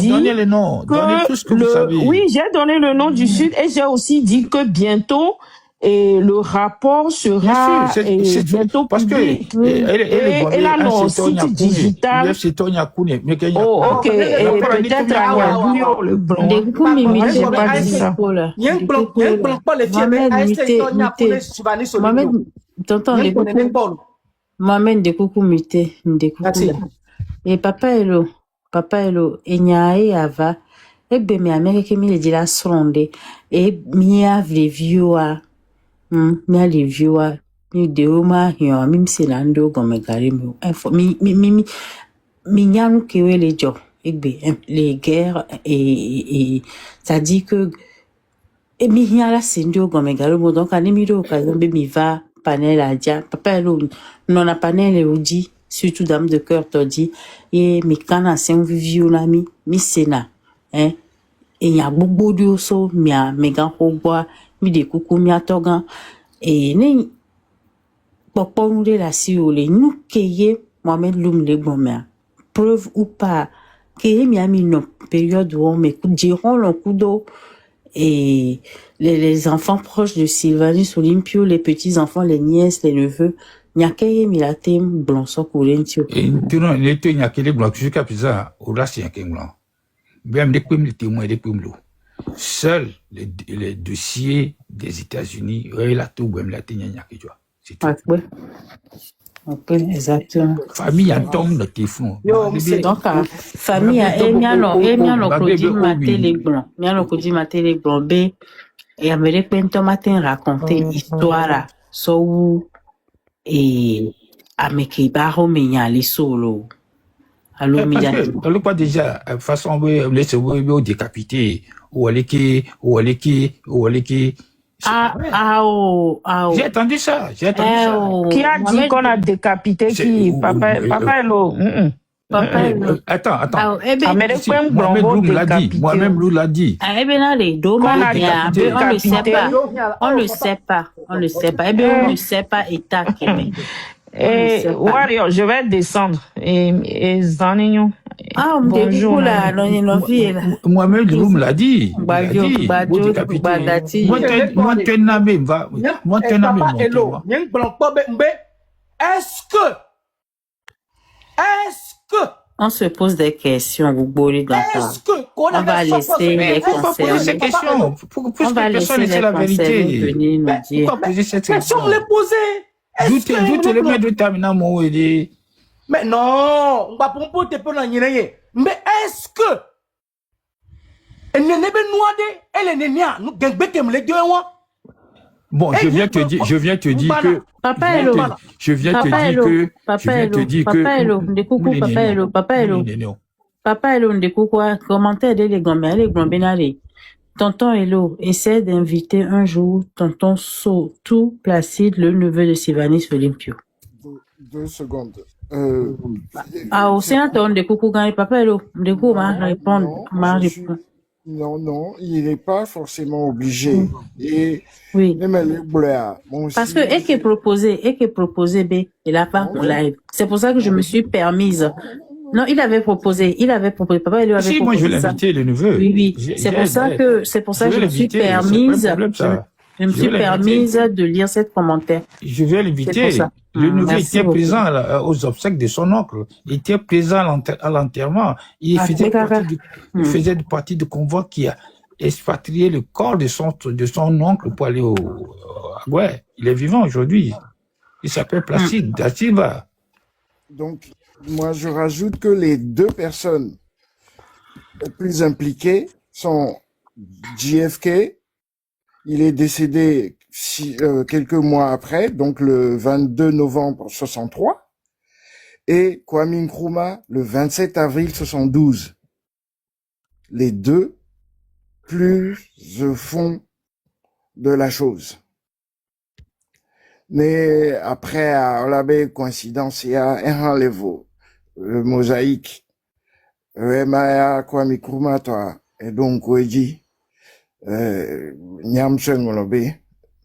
donnez les noms, donnez tout ce que vous savez. Oui, j'ai donné le nom du site et j'ai aussi dit que bientôt, et le rapport sera bientôt parce que et là non site digital. Oh ok, et peut-être à le blanc. Des coups mimi, j'ai pas dit ça. Mohamed, tonton, Mohamed de coucou muté, de coucou. Et Papa Hello, et Nyae Ava, et Bemi Amérique mi le dit la sonde, et Mia Vivioa. Mia les viewers ni de oma yo mim selando gomme gari mi nyanu kewe les jo les guerres et ça dit que et mi nyala sendo gomme gari donc ani mi do occasion be mi va panel à dia papa lo non a panel e odi surtout dame de cœur to dit et mi kana sen vivio na mi sena et ya gbogbo di so mi a mega hogwa mi de coucou mi atogan et ne popon de la siole nous keye Mohamed Loum le bomber preuve ou pas keye mi a mis une période où on me diront le coup d'eau et les enfants proches de Sylvanus Olympio, les petits enfants, les nièces, les neveux, nya keye mi la tem blanc so courentio et tu non les te nya kele blanc jusqu'à présent au là c'est un blanc même des témoins des pomlo. Seul les dossiers des États-Unis, il a tout même la ténia que tu vois. C'est tout. Ok, exactement. Famille en tombe de tes fonds. Donc, famille a miano Claudine maté les blancs. Miano Claudine maté les blancs. B et Amérique Pento matin raconter histoire so et ameki baro menya les solo. Alors, on pas déjà, façon, laissez vous décapiter, ou aller qui. J'ai entendu ça. Qui a dit qu'on a décapité qui? Papa Hello. Papa Elo. Attends. Ah, eh ben, Amérique Si, Point Mohamed Blongo Loum l'a dit. décapité. Mohamed Loum l'a dit. ah, eh ben, là, les deux, Qu'on a on décapité. le sait décapité. pas. On le sait pas. On le sait pas. Eh ben, on ne sait pas, État Québec. On ne Et sait pas. Wario, je vais descendre. Et Zanignon. Ah, on me dit, Bonjour. coucou, là, on est nos filles, là. Mohamed Loum l'a dit. Il l'a Badio, dit. Badio, Vous décapitez. Badati. Moi, tu es namé, va. Moi, tu es namé, Papa mon Elo, toi. Nyang Blanc, Bobe Mbe, est-ce que On se pose des questions, vous bourrez dans ça. est-ce que qu'on On va avait laisser les Pourquoi poser concernés. ces questions? On Puisque va personne ne laisser sait les la concernés vérité. venir nous dire. Pourquoi poser cette mais si question? on les posait, est-ce D'où que te le mettre de terminant mon idée? mais non, on va pomper te prendre mais est-ce que elle n'est pas noire, elle est née, nous gagnons les deux mois. Bon, je viens te dire que Papa Elo. je viens te Papa dire Elo. que Papa Elo. De coucou, Papa Elo. Papa Elo. Papa Elo, de coucou, commentaire de les gommes, les gommes, Tonton Elo, essaie d'inviter un jour Tonton tout Placide, le neveu de Sylvanis Olympio. 2 secondes. Ah, au sénateur, de coucou, quand Papa Elo, de coucou, répondre. Non, il n'est pas forcément obligé. Et Oui. même les bleus, bon, Parce que, et qui est proposé, B, il a pas en live. C'est pour ça que je me suis permise. Non, il avait proposé, Papa Elo avait Si, proposé. moi je vais ça. l'inviter, le neveu. Oui. C'est pour ça que je me suis permise. Je me suis permise de lire cette commentaire. Je vais C'est l'inviter. pour ça. Le neveu Merci était beaucoup. présent aux obsèques de son oncle. Il était présent à l'enterrement. Il faisait partie du convoi qui a expatrié le corps de son oncle pour aller à Goué. Il est vivant aujourd'hui. Il s'appelle Placide da Silva. Donc, moi, je rajoute que les 2 personnes les plus impliquées sont JFK. Il est décédé quelques mois après, donc le 22 novembre 63, et Kwame Nkrumah le 27 avril 72. Les 2 plus au fond de la chose. Mais après, on avait coïncidence, il y a un enlèvement, le mosaïque. Maya Kwame Nkrumah, toi, et donc, Ouedji, Nyam Sengolobe,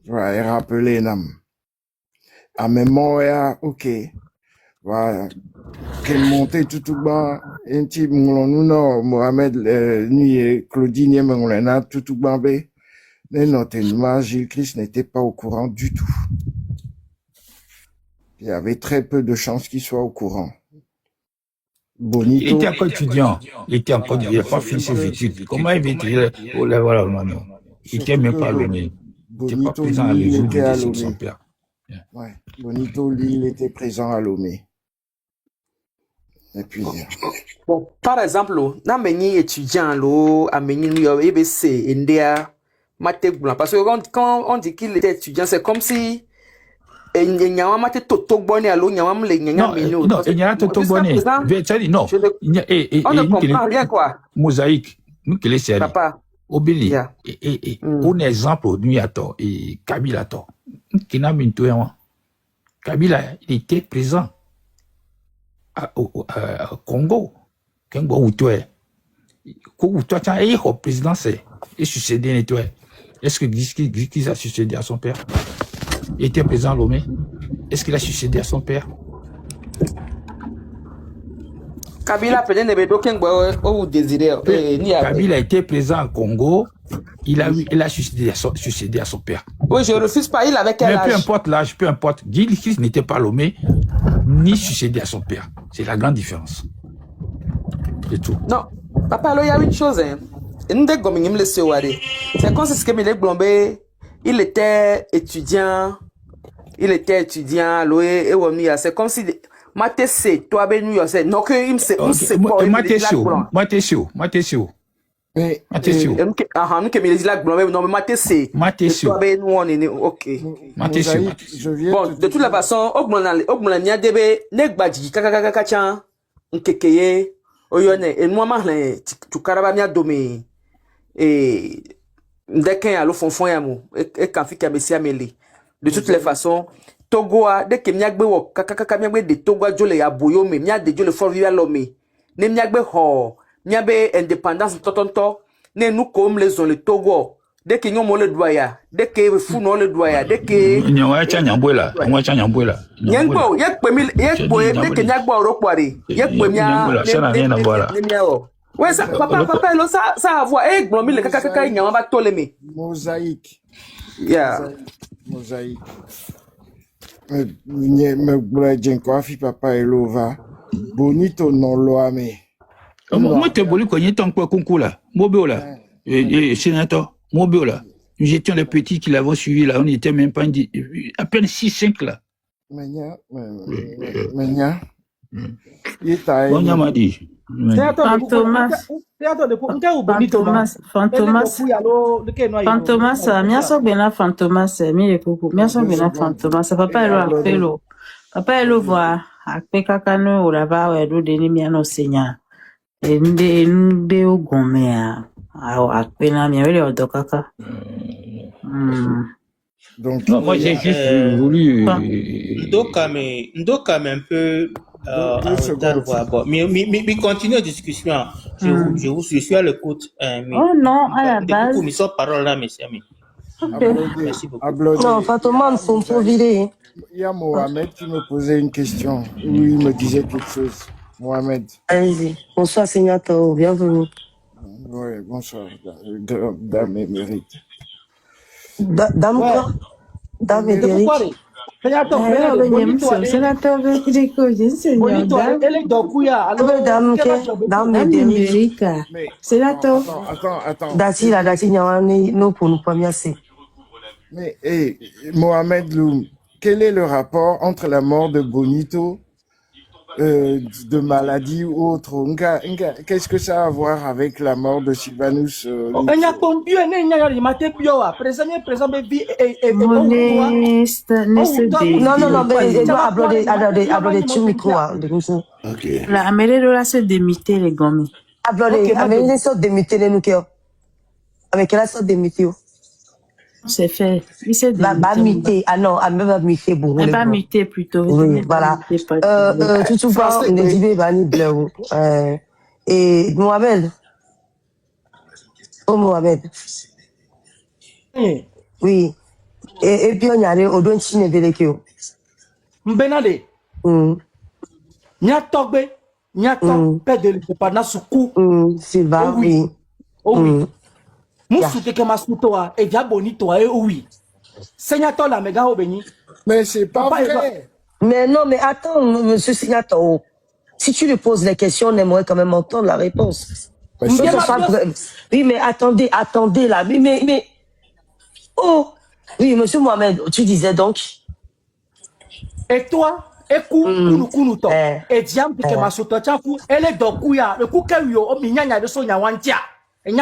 je vais rappeler Nam. À même moment, ok, voilà, qu'elle montait tout bas, un type, non, Mohamed, ni Claudine, Mengolena, tout bas, mais notamment, Gilles Christ n'était pas au courant du tout. Il y avait très peu de chances qu'il soit au courant. Bonito. Il était encore étudiant. Il n'a pas fini ses études. Comment il va être voilà, non. Il n'était même pas Lomé. Il n'était pas présent à l'église de son père. Ouais. Bonito, lui, il était présent à Lomé. Et puis. Bon, par exemple, na meni étudiant lo a meni New York EBC India maté blanc parce que quand on dit qu'il était étudiant, c'est comme si Nyama maté toto bonne allo nyama le nyama meni. Non, il y a toto bonne. Non. On ne comprend rien quoi. Mosaïque, nous qui les séries. Papa. Obéli. Et un exemple au Nuyato et Kabila to. Qui n'a mis tout un. Kabila, il était présent au Congo. Congo où tu es. Où tu es au président, c'est succédé nettoyé. Est-ce que Gikis a succédé à son père? Il était présent à Lomé. Est-ce qu'il a succédé à son père? Kabila Kabila était présent au Congo. Il a succédé à son père. Oui, je refuse pas. Il avait quel âge? Mais peu importe l'âge, peu importe. Gilles n'était pas Lomé, ni succédé à son père. C'est la grande différence. C'est tout. Non, papa, il y a une chose. C'est comme si il était étudiant. C'est comme si Matessé, toi, ben New York, c'est non que il c'est pas Matessio. Mais Matessio. Ok. Matessio. Bon, de toute la façon, Ogmonania debe negbaji kakakakachan nkekeye oyone et moi mahle tu karabamia dome et ndeken alo fonfon yamu e kan fi kamesia mele. De toutes les façons, Togoa, dès que miagbe wo kakaka miagbe de Togoa jole ya boyo me, miagbe de jole forvia lo me. Ne miagbe ho, miagbe indépendance totonto, ne nous comme les zones le Togo. Dès que nous le doya, dès que fou non le doya, dès que Nyawa cha nyambwela, nyawa cha nyambwela. Nyangbo, yek pemi, yek boy, dès que nyagbo rokwari, yek pemia, ne miao. Ouais, ça, papa, ça a voir, eh, blombi le kakaka nyama ba toleme. Mosaïque. Yeah. Mosaïque. Me bulajen ko afi papa elova. Bonito non loame. Moi te boli ko nyetan ko kunkula. Mobiola. Sénateur, Mobiola. Nous étions les petits qui l'avons suivi là, on était même pas à peine 6-5 là. Menya. Fantomas, miaso bena Fantomas, mi ekuku, miaso bena Fantomas, papa elo apelo. Papa elo voa, akpe kakano uraba wedu deni miano senya. Nde ugomea. Akpe na miawele odokaka. Donc, non, moi j'ai juste voulu. Ndoka un peu en retard. Bon, mais continue la discussion. Je suis à l'écoute. Oh non, à la base. Commission parole là, mes amis. Merci beaucoup. Non, Fantôme, il faut virer. Il y a Mohamed qui me posait une question. Oui, il me disait quelque chose. Mohamed. Allez-y. Bonsoir, Signato. Bienvenue. Oui, bonsoir. Dame émérite. Dame quoi? Dame Édéric. Sénateur, mais Mohamed Loum, quel est le rapport entre la mort de Bonito, de maladie ou autre? Qu'est-ce que ça a à voir avec la mort de Sylvanus? Non, mais il doit applaudir tu micro. Ok. La améliorer là se démiter les gommes. Applaudir, améliorer ça démiter les nous. Avec quelle sorte de météo? C'est fait. Il s'est muter. Ah non, elle même muter bon. Elle va muter plutôt. Oui, voilà. Tout souvent, on est dit bani bleu. Et Mohamed. Oh Mohamed. Oui. Et puis on y allait au don chine belekio. Mbenade. Nyatogbe, nyato pède le pendant coup. Sylvain, oui. Oh oui. Moussouté que ma soutoa et diabonito et oui. Sénateur la méga obéni. Mais c'est pas vrai. Mais non, mais attends, monsieur Signato. Si tu lui poses les questions, on aimerait quand même entendre la réponse. Oui, mais attendez là. Mais. Oh! Oui, monsieur Mohamed, tu disais donc. Et toi, kounukunuto. Et diam que ma soutoa tchakou, elle est dokuya. Le koukayo, o minyanya de sonya wantia. Mais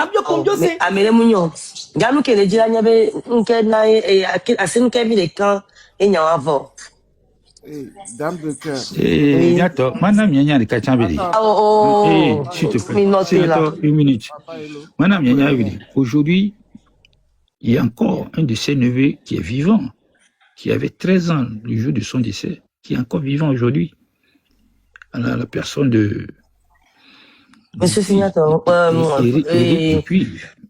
amele munyo gamu kele jira nyabe nke na asin ke bi de kan enya wavo dame de cœur Yato manam nyanya de kachambeli s'il te plaît c'est une minute manam nyanya vidi aujourd'hui il y a encore un de ses neveux qui est vivant qui avait 13 ans le jour de son décès qui est encore vivant aujourd'hui la personne de Monsieur Signato,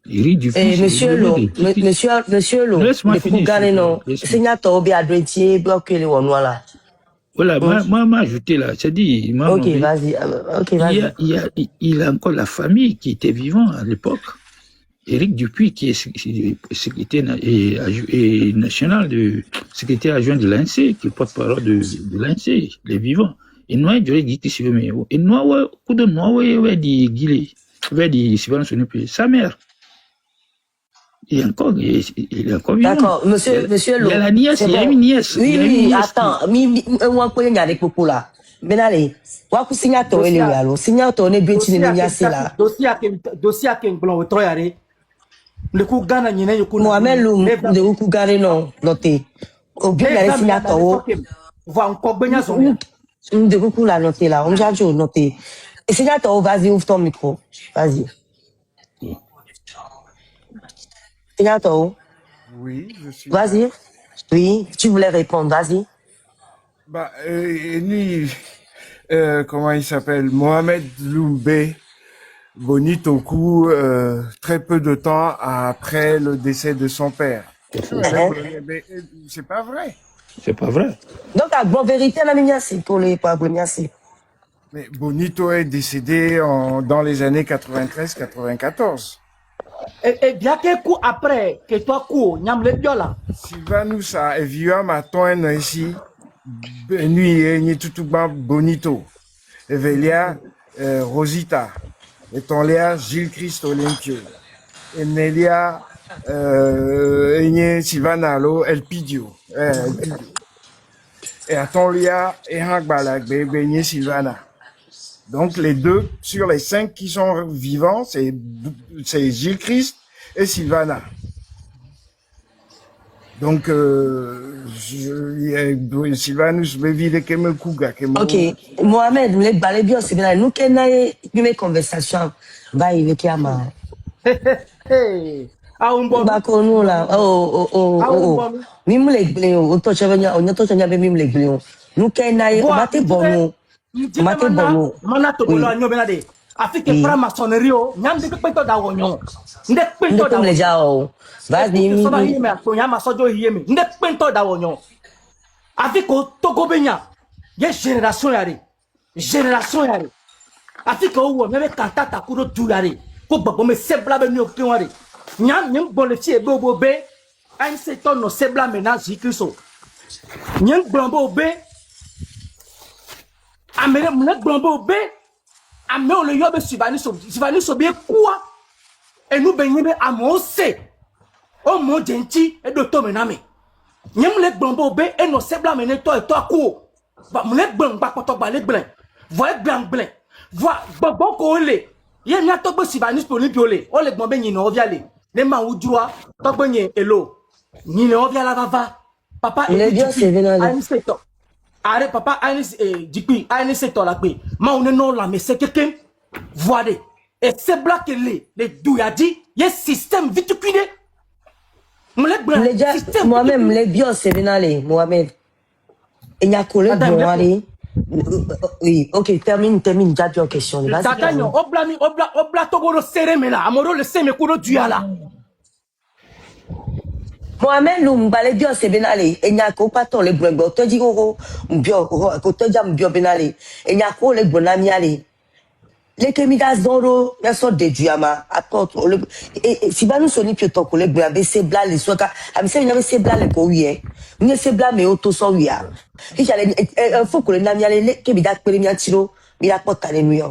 Monsieur Lo, Signato, bien adressé, bloqué les voilà. Voilà, m'a ajouté là, c'est dit. Ok, vas-y. Il a encore la famille qui était vivant à l'époque. Éric Dupuis, qui est secrétaire national, secrétaire adjoint de l'ANC, qui est porte-parole de l'ANC, les vivants. Et nous, il dit que c'est le et nous, coup de nous, ouais, dit Guilé, ouais, dit Sylvain Sonupé, sa mère. Il est encore vivant. D'accord, monsieur Lo. Il y a la nièce, il y a une nièce. Oui, attends, on peut y aller pour là. Ben allez, waku Signato, elle est là. Signato, on est bien tenu là. Dossier à King Blanc, au Troyare. Le coup Ghana, il y a eu Mohamed Loum, de Oukou Gare, non, noté. Au bien, il y a Signato. Va encore bien de beaucoup la noter là, on a toujours noté. Et Signato, vas-y, ouvre ton micro. Vas-y. Signato. Oui, je suis. Vas-y. Oui, tu voulais répondre, vas-y. Bah, lui, comment il s'appelle? Mohamed Loumbé Bonitoku, très peu de temps après le décès de son père. C'est pas vrai. C'est pas vrai. Donc, la bonne vérité, la mignassi, pour les mignassi. Mais Bonito est décédé dans les années 93-94. Et bien que coup après, que toi coup, nyam le biola. Sylvanus a vu ma tonne ici, nuit ni tout Bonito. Evelia Rosita. Et Tonlia Gilles Christ Olympio. Et Nelia Sylvanalo Elpidio. Et à Tonlia et Hagbalak Bébé Sylvana. Donc les deux sur les 5 qui sont vivants, c'est Gilles Christ et Sylvana. Donc Sylvanus Bevide Kemekuga. Ok, Mohamed, nous les balais bien, c'est bien. Nous qui avons conversation, va y aller à ma. Ah, on boit. Nous là, oh. Mim les bléons, autant chavania, on a tout changé mim les bléons. Nous qui avons, on va te bon. Mate bono. Mana to bolo anyo benade. Afike pra maçonnerie o, nyam de pento da wonyo. Nde pento da wonyo. Jao. Vas-y mi. So ba yime ko nyama sojo yime. Nde pento da wonyo. Afiko togo benya. Ye génération yare. Génération yare. Afiko wo mebe kantata kuro du yare. Ko gbogbo me sebla be mi o kin ware. Nyam nyam bon le tie bobo be. Aim se ton no sebla ménage Kristo. Nyam blombo be. Amere mune glombo be ame on le yobe Sylvanus be quoi et nous benyebe amose o mo genti e do to mename nyem le glombo be e no sebla mene to e to ko ba mune glom ba poto ba le glen voye glen voie bobo ko le ye nya to be Sylvanus pour Olympio le o le glombe nyi no via le ne ma udrua to be nyi elo nyi no via la va papa e bien c'est venant arrête papa Anis Dikpi Anis c'est toi la paix ma on est non la mais c'est quelqu'un voilà et c'est black les douyadi y a système vite cuiné moi-même les bios c'est venalé Mohamed et y a collé bon oui ok termine déjà bien question vas-y obla togoro serré mais là amoro le seme kuno duyala Mohamed nous m'balé bien c'est benalé et n'y a qu'au patron les brebis te dit gros bio côté jam bio benalé et n'y a qu'au les bonami aller les kemidas d'oro bien sont de diama apporte et si ba nous soni pio to ko les brebis c'est bla les soka ami c'est n'y c'est bla les ko oui ni c'est bla mais auto so oui a il faut que les nami aller les kemidas premier tiro mi la porte les nuit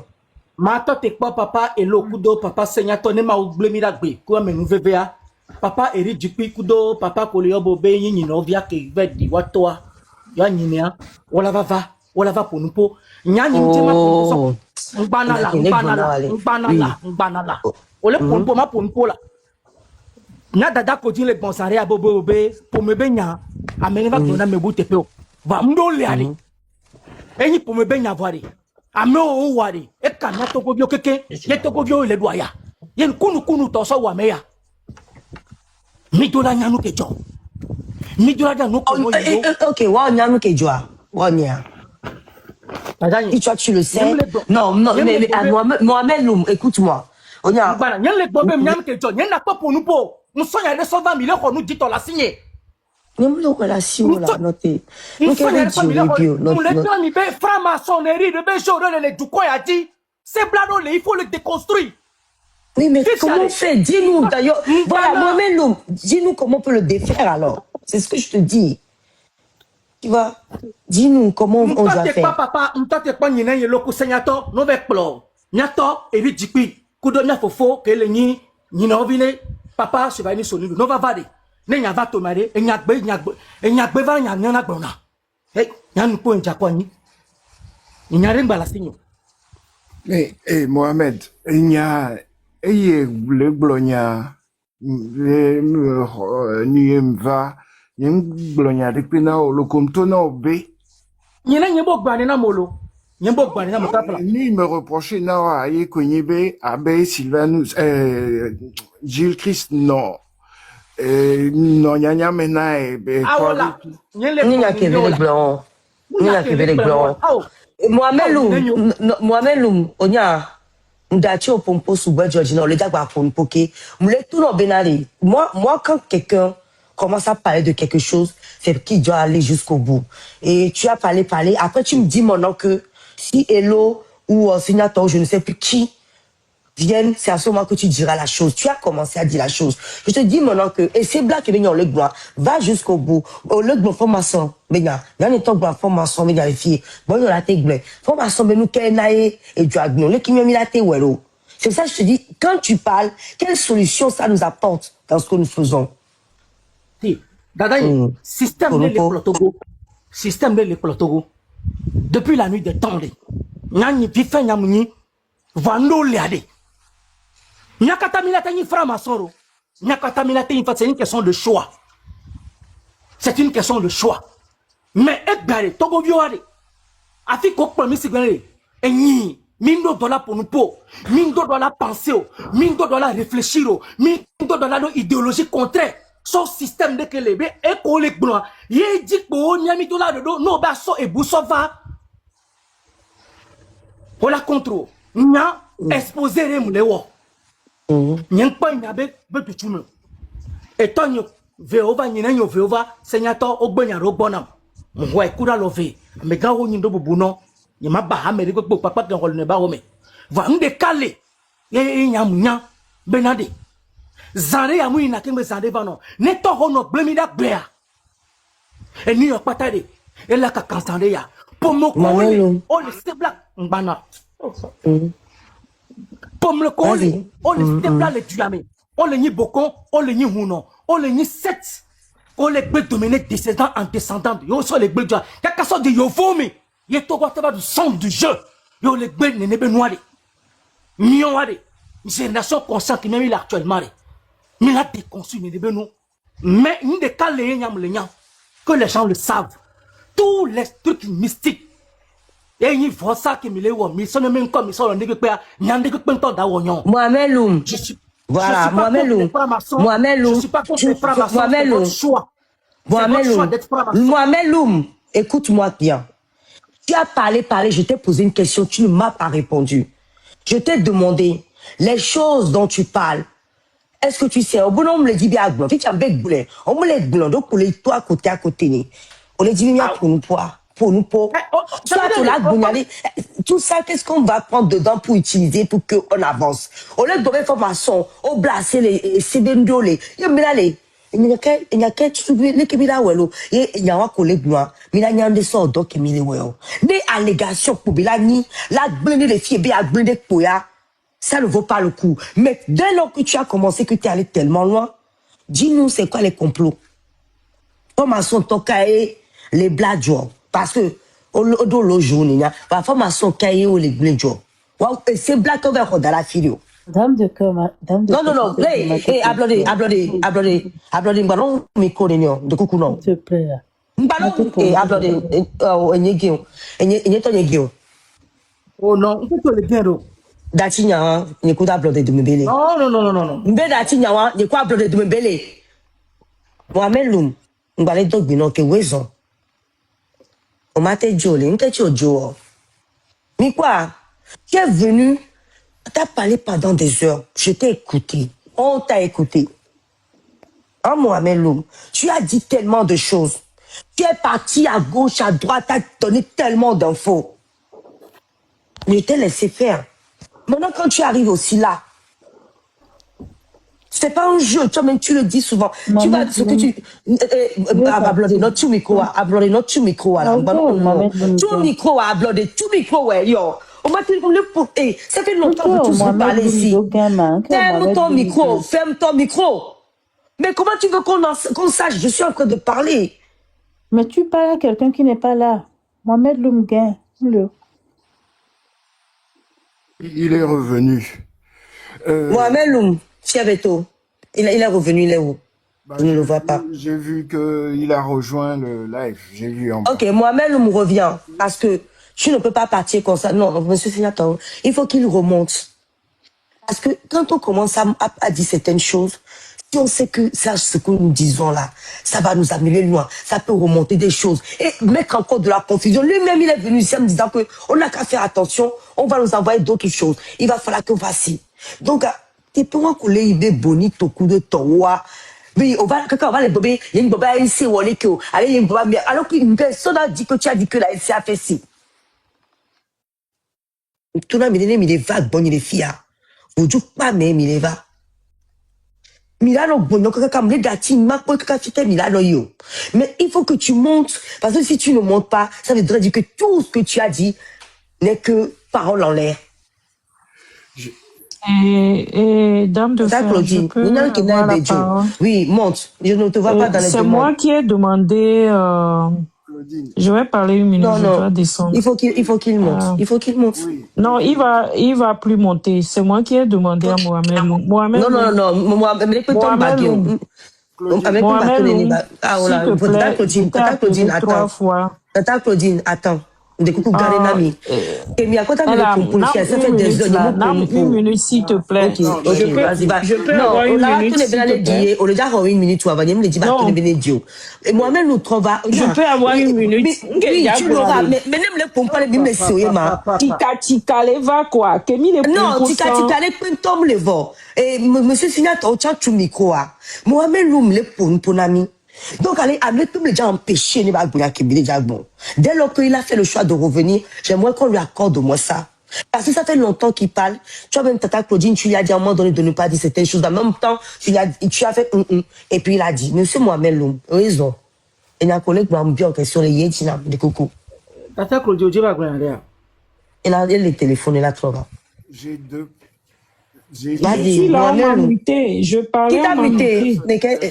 ma to te papa et le kudo papa seigneur to ne ma ouble mi la gbe ko me nou vva papa eri Dikpi kudo papa kolio bobe nyinyi no via ke vedi watoa ya nyinia wala va ponupo nyanyi mtima ponupo ngbanala ole ponupo ma ponupo la nya dada ko din le bonsare abobo be pour me benya amene va glona me butepe o va mdo le ali enyi pour me benya voari ame o wari e kana to go bio keke ye to go bio le doya ye kunu to so wa meya Midola nyanu ke jo. Midola da no ko no yo. OK, wa nyanu ke jo. Wa nya. Et toi tu le sais. Non, mais Mohamed Loum, écoute-moi. On y a bana nyen le gbobe nyanu ke jo, nyen na to pour nous po. Nous sonya de 120 millions ko nous dit on l'a signé. Nous le relation là noté. Nous sonya de 120 millions. Nous le plan mi be franc-maçonnerie de be joro le du quoi a dit. C'est blado il faut le déconstruire. Oui, mais comment on fait? Dis-nous d'ailleurs. Voilà, Mohamed, dis-nous comment on peut le défaire alors. C'est ce que je te dis. Tu vois? Dis-nous comment on doit faire. Papa, on t'a pas ni le coup seignato, non avec plo. Nyato, Eri Dikpi, Kudonia Fofo, que le ni no vile, papa, se va ni sonu, no va vade. Ne nya va tomare, et nyakbe va nyana gbona. Hey, nyan po njakwani. Nyare mbala sinyo. Mais, Mohamed, il y a le glonia niemva glonia de pina le comptona obe nyena nyembo gbani na molo nyembo gbani na motapla ni me reprocher na aye konyebe abe Sylvanus Gilles Christ non non nyanya mena ah voilà nyenya kevin blanc On a fait les blancs. Mohamed Loum, on y a. M'dachi au pompo sous bois Georgina, le gars pour une poké. M'le tout dans benali. Moi, quand quelqu'un commence à parler de quelque chose, c'est qu'il doit aller jusqu'au bout. Et tu as parlé. Après, tu me dis maintenant que si Hello ou Signator, je ne sais plus qui, viennent, c'est à ce moment que tu diras la chose. Tu as commencé à dire la chose. Je te dis maintenant que, et c'est blague que le gloire, va jusqu'au bout. Le gloire formation, il y a un temps de formation, mais il y a les filles. Bon, il y a la tête bleue. Formation, mais nous, qu'elle naïe, et tu as gnou, le qui m'a mis la tête, ouais, c'est ça, je te dis, quand tu parles, quelle solution ça nous apporte dans ce que nous faisons? Dadaï, système de l'école Togo. Système de l'école Togo. Depuis la nuit des temps, Nani, Pifen, Yamouni, Vando, Léadé. Nyakatamilata ni franc-maçon. Nyakatamilata c'est une question de choix. C'est une question de choix. Mais egare Togo vioare. Afi ko promis sigare. Enyi mindo dola pour nous po. Mindo dola penser. Mindo dola réfléchir. Mindo dola idéologie contraire. Son système de kelebe e ko le blanc. Ye dit ko nyami dola do no ba so e busova. Pour la contrôle. Nya exposer remlewo. Nyang pa nyabe betu chume etonyo veova nyinenyo veova senyato ogbenya rogbonam mwa ikura love mega ho nyindo bubuno nyama ba ha meri gbo papa kan holne ba home va nde kale ye nyamunya benade zare ya muina kembe zande vano ne to hono blemida gbea eni yo patade e la ka kansande ya pomo ko o le stebla ngana Pomme le colis, on les déploie les diamants, on les nie bocon, on les nie hounon, on les nie sept, on les peut dominer descendant en descendant, yo so les bëgg ja, quelque chose de yo vomi, ye to gotaba du son du jeu, yo les bëgg ne nebe noire, mion wade, génération consciente qui même il actuellement, mais la déconçu ne nebe nous, mais une des cas les nyam, que les gens le savent, tous les trucs mystiques. Et il faut ça qui me l'a dit, mais ça ne même comme ça on dit que Nyandé que pente da wonyon. Mohamed Loum. Voilà, Mohamed Loum. Mohamed Loum. Je suis pas contre les francs-maçons. Mohamed Loum. Mohamed Loum. Écoute-moi bien. Tu as parlé, je t'ai posé une question, tu ne m'as pas répondu. Je t'ai demandé les choses dont tu parles. Est-ce que tu sais, au bon on me le dit bien, on me le dit donc pour les toi côté à côté. On le dit bien pour nous poids. Pour nous, tout ça, qu'est-ce qu'on va prendre dedans pour utiliser pour qu'on avance? Au lieu de donner formation, on blasse les CBNDO, il y a des allégations pour Bilani, la blinde les filles, bien blinde Poya, ça ne vaut pas le coup. Mais dès lors que tu as commencé, que tu es allé tellement loin, dis-nous c'est quoi les complots? Formation Tokae, les blagues. Parce que, au lo journée, la formation cahier ou les blinjos. C'est black over dans la fille. Dame de cœur, dame de cœur. Non, applaudez, ballon, micro, de coucou, non. S'il te plaît. Ballon, applaudez, Oh non, on peut te le dire. Datigna, n'y a applaudé de me belé. Non. Mbé Datigna, n'y a applaudé de me belé. Mohamed Loum, m'balé donc, non, que raison. On m'a dit, mais quoi? Tu es venu, tu as parlé pendant des heures, je t'ai écouté, on t'a écouté. Oh Mohamed Loum, tu as dit tellement de choses. Tu es parti à gauche, à droite, tu as donné tellement d'infos. Je t'ai laissé faire. Maintenant, quand tu arrives aussi là, c'est pas un jeu, toi-même tu le dis souvent. Tu vas, ce que tu, ablode notre micro, ablode notre micro, tout micro, ablode tout micro, ouais, yo. On m'a dit, ça fait longtemps que tu veux parler ici. Ferme ton micro. Mais comment tu veux qu'on sache? Je suis en train de parler. Mais tu parles à quelqu'un qui n'est pas là. Mohamed Loum gain. Il est revenu. Mohamed Loum, Fiaveto, il est revenu, il est où? Je ne le vois pas. J'ai vu qu'il a rejoint le live. J'ai vu en bas. Ok, Mohamed Loum revient. Parce que tu ne peux pas partir comme ça. Non, monsieur Sénateur, il faut qu'il remonte. Parce que quand on commence à dire certaines choses, Si on sait que ça, ce que nous disons là, ça va nous amener loin, ça peut remonter des choses et mettre encore de la confusion. Lui-même, il est venu ici en me disant qu'on n'a qu'à faire attention, on va nous envoyer d'autres choses. Il va falloir qu'on fasse ci. Donc, tu peux en couler, il est bonito, coup de toa. Oui, on va les bébés, il y a une bébé ici, ou allez, il y a une bébé, alors qu'une personne a dit que tu as dit que la LC a fait ci. Tout le monde, il est vague, bon, il est fier. Vous dites pas, mais il est vague. Milano, bon, comme les gâtis, Milano, yo. Mais il faut que tu montes, parce que si tu ne montes pas, ça veut dire que tout ce que tu as dit n'est que parole en l'air. Et dame de fer, je peux avoir la parole. Oui, monte. Je ne te vois pas dans les C'est moi qui ai demandé. Je vais parler 1 minute. Je dois descendre. Il faut qu'il monte. Il faut qu'il monte. Non, il va plus monter. C'est moi qui ai demandé à Mohamed Loum. Mohamed Loum. Tata Claudine, attends. De coucou garé nami. Et mi akota mi le pour ça fait des heures de 1 minute s'il te plaît. Je peux avoir 1 minute. Non, on a dit on déjà 1 minute avant me le dit ba tu ne dio. Et moi-même nous trouve. Je peux avoir 1 minute. Oui, tu l'auras mais même le pompe les me soye ma. Tika leva quoi. Kemi le non, tika le tom le vo. Et monsieur Signat au chat tu micro. Mohamed Loum le pour nami. Donc, allez, tout les gens empêcher les bagouillas qui déjà bon. Dès lors qu'il a fait le choix de revenir, j'aimerais qu'on lui accorde au moins ça. Parce que ça fait longtemps qu'il parle. Tu vois, même Tata Claudine, tu lui as dit à un moment donné de ne pas dire certaines choses. En même temps, tu as fait et puis il a dit, monsieur Mohamed Loum, raison. Il y a un collègue qui m'a bien en question, les Yétina, de coucou. Tata Claudine, tu vas quoi? Il a le téléphone, il a trop. J'ai deux. Il a dit, Mohamed Loum. Je parlais à ma muté.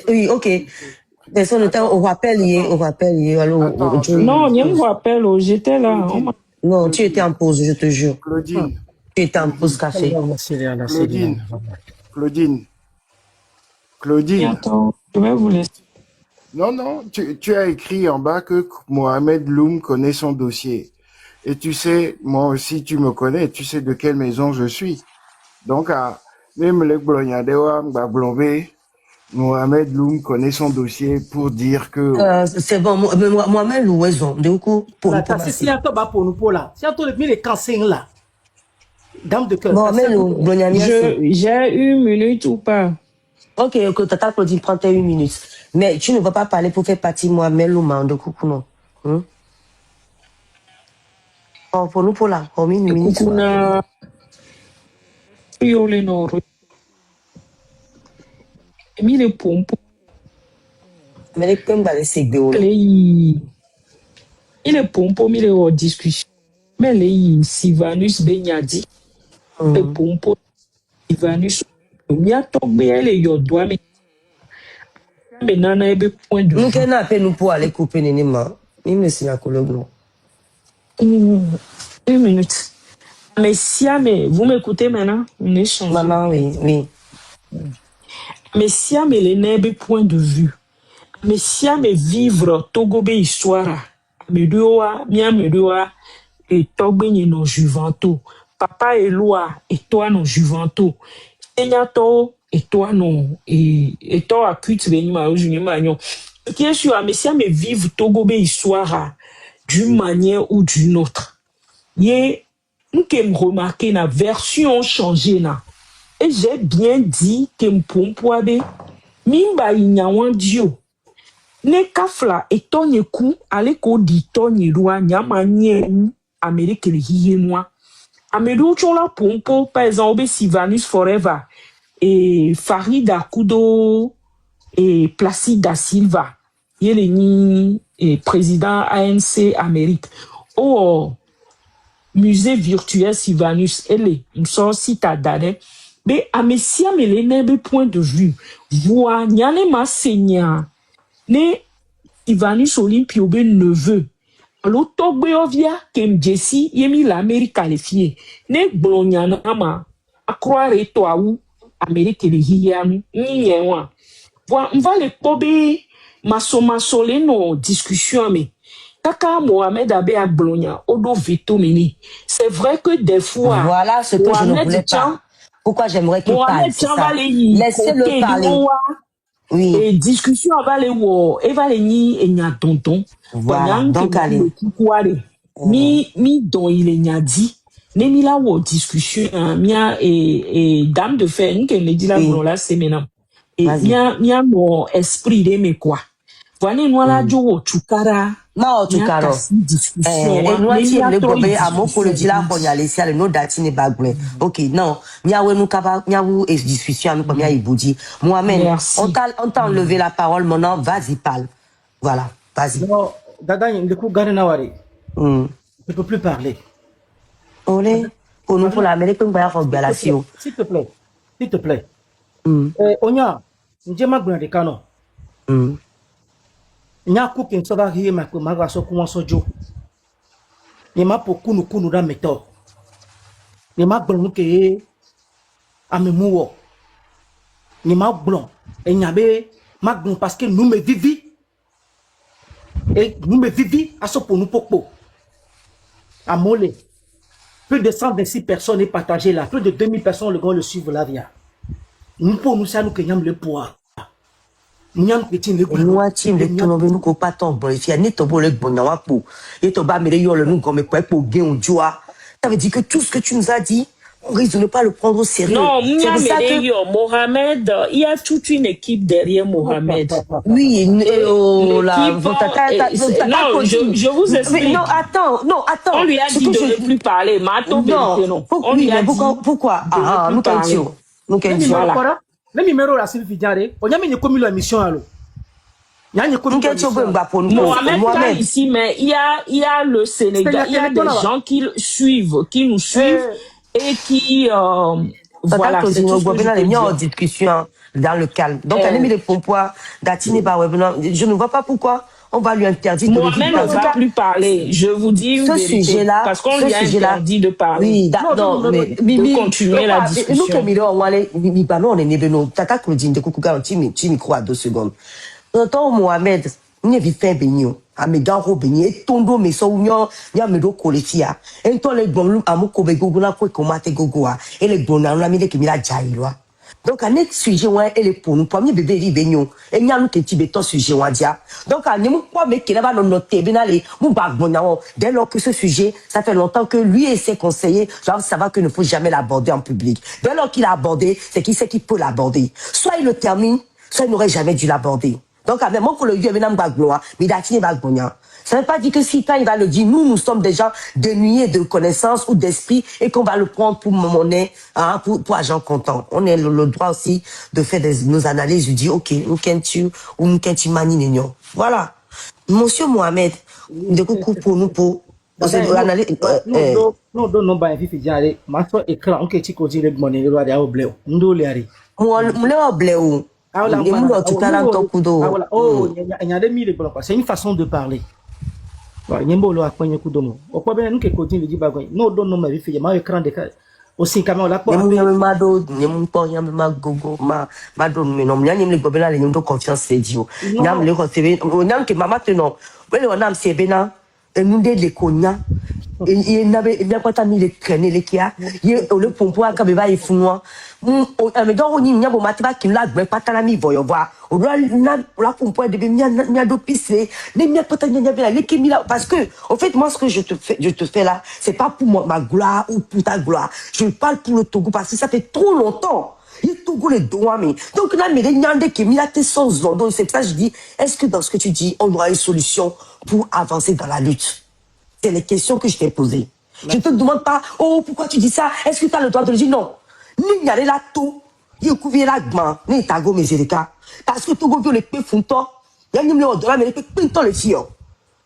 Oui, ok. On rappelle, non, il y a un rappel, j'étais là. Non, tu étais en pause, je te jure. Claudine. Tu étais en pause café. Claudine. Attends, je vais vous laisser. Non, tu as écrit en bas que Mohamed Loum connaît son dossier. Et tu sais, moi aussi, tu me connais, tu sais de quelle maison je suis. Donc, même les Blognadewa, Mohamed Loum connaît son dossier pour dire que... c'est bon, Mohamed Loum, raison. Du coup, pour nous passer. Si on va pour nous pour là, si on te met les cancers là, dame de cœur. Mohamed Loum, j'ai 1 minute ou pas? Ok, Tata Claudine, prends tes 1 minute. Mais tu ne vas pas parler pour faire partie de Mohamed Loum, de coucou, non. Pour nous pour là, pour 1 minute. Coucou, na... Mi le pompo. Mais les pommes va laisser de il est pompo, mi le discussion. Mais les Sivanus Benyadi, le pompo, Sivanus, mi a tombé les yodois, mais nana ebe point de vue. Nous qu'elle a nous pour aller couper nénéma. Il me signe à collègue. 1 minute. Mais Siame, vous m'écoutez maintenant? On échange. Maman, oui. Mais Siame les nebe point de vue. Mais Siame vivre Togobe histoire. Medoa, mia medoa, et Togbe ni no juvanto. Papa et loi, et toi no juvanto. Seignato, et toi non, et toi à cuite venima au junior magnon. Qui est sûr, mais Siame vivre Togobe histoire d'une manière ou d'une autre. Yé, nous qui me remarqué la version changée na. Et j'ai bien dit que m'pompoabe, mimba inyawan dio. Ne kafla etonye ku, ale ko di tonye roi, nyama nye Amérique le hiye noa. Amédou chola pompo, par exemple, Sivanus Forever, et Farida Kudo, et Placide da Silva, yele ni, et président ANC Amérique. Oh, musée virtuel Sivanus, elle me sort si t'as donné. Mais à Messia, mais les nebe point de vue. Voix, nyane ma seigneur. Ne Sivanus Olympio ben neveu. Alors, Togbe ovia, kem Jessie, yemi l'Amérique qualifiée. Ne blonyana ma. A croire toi ou, Amérique le hiyamu, ni yewa. Voix, on va les pobe, maso no discussion, mais. Kaka Mohamed Abe à Blogna, Odo Veto Mini. C'est vrai que des fois. Voilà ce que Mohamed je ne voulais pas. Pourquoi j'aimerais qu'il parle, c'est ça. Laissez-le parler. Oui. Et discussion va les wo, et va les ni et nya tonton. Voilà. Donc, allez. Mi don il est nya dit. Ne mi la wo discussion, mia et dame de fer, nous qu'elle dit la bon là, c'est maintenant. Et mia mon esprit de me quoi. Voilà, nous la jo chukara. Ma chukara. Et nous ati le gobe amo pour le dire là qu'on y a laissé le nom d'atine bagble. Ok, non. Mia we nous kaba, mia ou est discussion nous comme mia ibudi. Mohamed, on t'a enlevé la parole maintenant, vas-y parle. Voilà, vas-y. Non, Dada, le coup garde nawari. Je peux plus parler. Olé, pour nous pour l'Amérique, on va faire relation. S'il te plaît. S'il te plaît. Onya, njema gbende kano. Nya ku kin soba hiye ma ko maga so ku so jo. Ni ma po kunu da meto. Ni ma gbon ke amemuwo. Ni ma gbon e nyabe ma gbon parce que nous me vivi. Et nous me vivi à ce pour nous popo. À Molé. Plus de 126 personnes est partagé là. Plus de 2000 personnes le suivent là via. Nous pour nous ça nous que le pouvoir. Nous team le tono nous ko pas ton bon ici ni to bo le bon na wapo. Et to ba me yo le nous comme quoi pour gain joie. Ça veut dire que tout ce que tu nous as dit, on risque de ne pas le prendre au sérieux. Non, Mohamed, il y a toute une équipe derrière Mohamed. Oui, non, je vous explique. Non, attends. On lui a dit de ne plus parler. Non. On lui a dit pourquoi? Nous voilà. Le numéro là, Sylvie Diaré, on y a mis une commission émission alors. Mohamed ici, mais il y a le Sénégal, il y a des gens qui suivent, qui nous suivent et qui voilà. C'est tout ce que je en discussion dans le calme. Donc elle a mis les pompoirs d'Atine Bawebna. Je ne vois pas pourquoi on va lui interdire. Mohamed ne va plus parler. Je vous dis ce sujet-là, parce qu'on lui a interdit de parler. Oui, d'accord, mais de continuer la discussion. On est né Tata Claudine de Koukouga, tu micro à 2 secondes. Tonton Mohamed, on est vite fait bénir. A me garo bénir, tondo me so nyo, nya me do koletia. En to le bon amu ko be gogo na ko komate gogo a. Et le bon na mi le ki mi la jailwa. Donc, un autre sujet, ouais, elle est pour nous. Premier bébé, il est venu. Et il y a un petit béton sujet, on dit. Donc, on ne peut pas mettre qu'il va noter, bien aller, dès lors que ce sujet, ça fait longtemps que lui et ses conseillers, genre, ça va qu'il ne faut jamais l'aborder en public. Dès lors qu'il a abordé, c'est qu'il sait qu'il peut l'aborder. Soit il le termine, soit il n'aurait jamais dû l'aborder. Donc, avec moi, pour le vieux, mais il a tiré Bagbonia. Ça ne veut pas dire que si quand il va le dire, nous sommes des gens dénués de connaissances ou d'esprit et qu'on va le prendre pour monnaie, hein, pour agent comptant. On a le droit aussi de faire nos analyses, de dire, ok, nous mani. Voilà. Monsieur Mohamed, de coucou pour nous, pour analyser. Non, non, bah, il faut dire, ma soeur écran, on peut dire le monnaie, le roi de Obleo. Nous, les Obleo. C'est une façon de parler. Et nous les cognacs et n'avait pas mis les traîner les kia le pompo à kabeba et founois mais donc on y a bon matin qui l'a pas ta mi voyons voir on la pompo de bien d'opicer les miens pas les qui là parce que en fait moi ce que je te fais là c'est pas pour moi ma gloire ou pour ta gloire je parle pour le Togo parce que ça fait trop longtemps. Il Togo les doigts mais donc là mais les nyande qui mis la tête sans zone donc c'est ça je dis est-ce que dans ce que tu dis on aura une solution pour avancer dans la lutte? C'est les questions que je t'ai posées. Je te demande pas oh pourquoi tu dis ça, est-ce que tu as le droit de le dire? Non ni nyare la tout il couvre la gman ni tago mesereka parce que Togo veut les pe funto ya nyim le odora mais les pe pinto le fio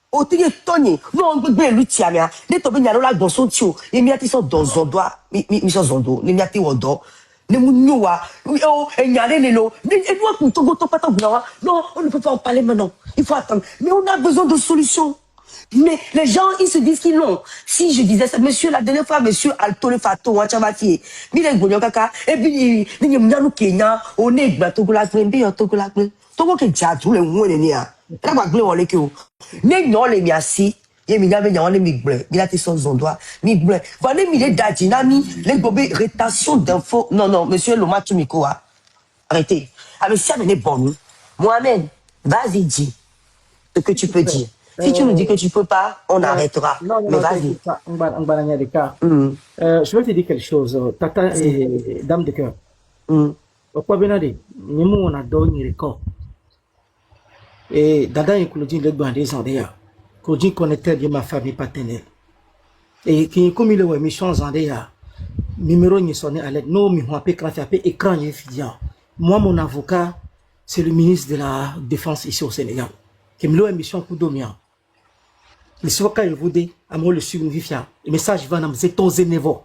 o tiye toni non gbegbe lu ti amia le to be nyare la gbon so ti o emi ati so don zondo mi so zondo ni mi ati wodo ne mounioua, oh, et n'y a rien, non, on ne peut pas en parler maintenant, il faut attendre. Mais on a besoin de solutions. Mais les gens, ils se disent qu'ils l'ont. Si je disais ça, monsieur, la dernière fois, monsieur Alto le Fato, Wachabati, Mille Kaka, et puis, nous, Kenya, on est, Togo la Togo la Togo qui tient tous les mots, les niens. Là, ma glé, on les que. Mais non, les miassi. Il y a des migblés, il a été sans endroit, migblés. Voilà, il est d'adinami, les gobés, rétention d'infos. Non, monsieur Loma Tumikoa. Arrêtez. Ah, mais si elle est bonne, Mohamed, vas-y, dis ce que tu peux dire. Si tu nous dis que tu peux pas, on arrêtera. Non, Mais vas-y. Je vais te dire quelque chose, Tata et Dame de cœur. Pourquoi Benadi, nous on a donné les corps. Et Dada et Claudine le bandé des Andéa. Claudine connaît très bien ma famille paternelle. Et qui comme il est méchant Andéa, numéro ni sonné à l'aide, non, mais on a pu écran étudiant. Moi, mon avocat, c'est le ministre de la Défense ici au Sénégal. Qui me l'a émission pour dormir. Le soir, quand il vous dit, à moi le suivre, le message va dans c'est ton zénévo.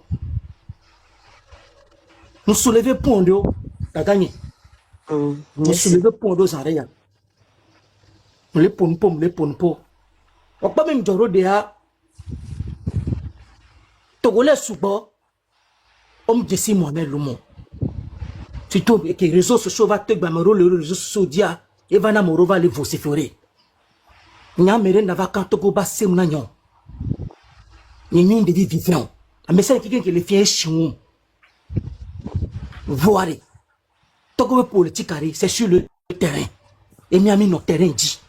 Nous soulevons pour nous, t'as gagné. Nous soulevons pour nous, en rien. Nous les pour nous. On peut même dire de là, Togolais sous-bord, homme de si moi-même le monde. Surtout que les réseaux sociaux vont te gagner, les réseaux sociaux dia, et va na morova les vociférer. Nya mere na va quand Togo ba sem na nyon. Ni de vivant. Mais c'est quelqu'un qui les fait chou. Voir. Togo politique c'est sur le terrain. Et Miami notre terrain dit.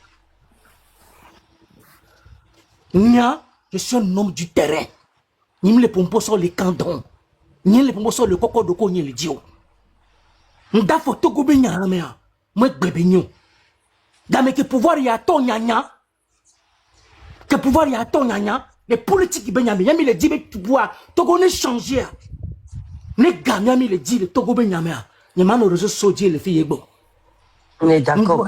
Nya, je suis un homme du terrain. Ni me les pompos sur les candons. Ni les pompos sur le coco de ni le dio. Nda fo Togo be nya mea. Moi bébé nyon. Dame que pouvoir y a ton nya. Que pouvoir y a ton nya. Les politiques qui benyame, yami le dit mais pouvoir Togo ne changer. Les gars yami le dit le Togo benyame. Ni man réseau social les filles bon. On est d'accord.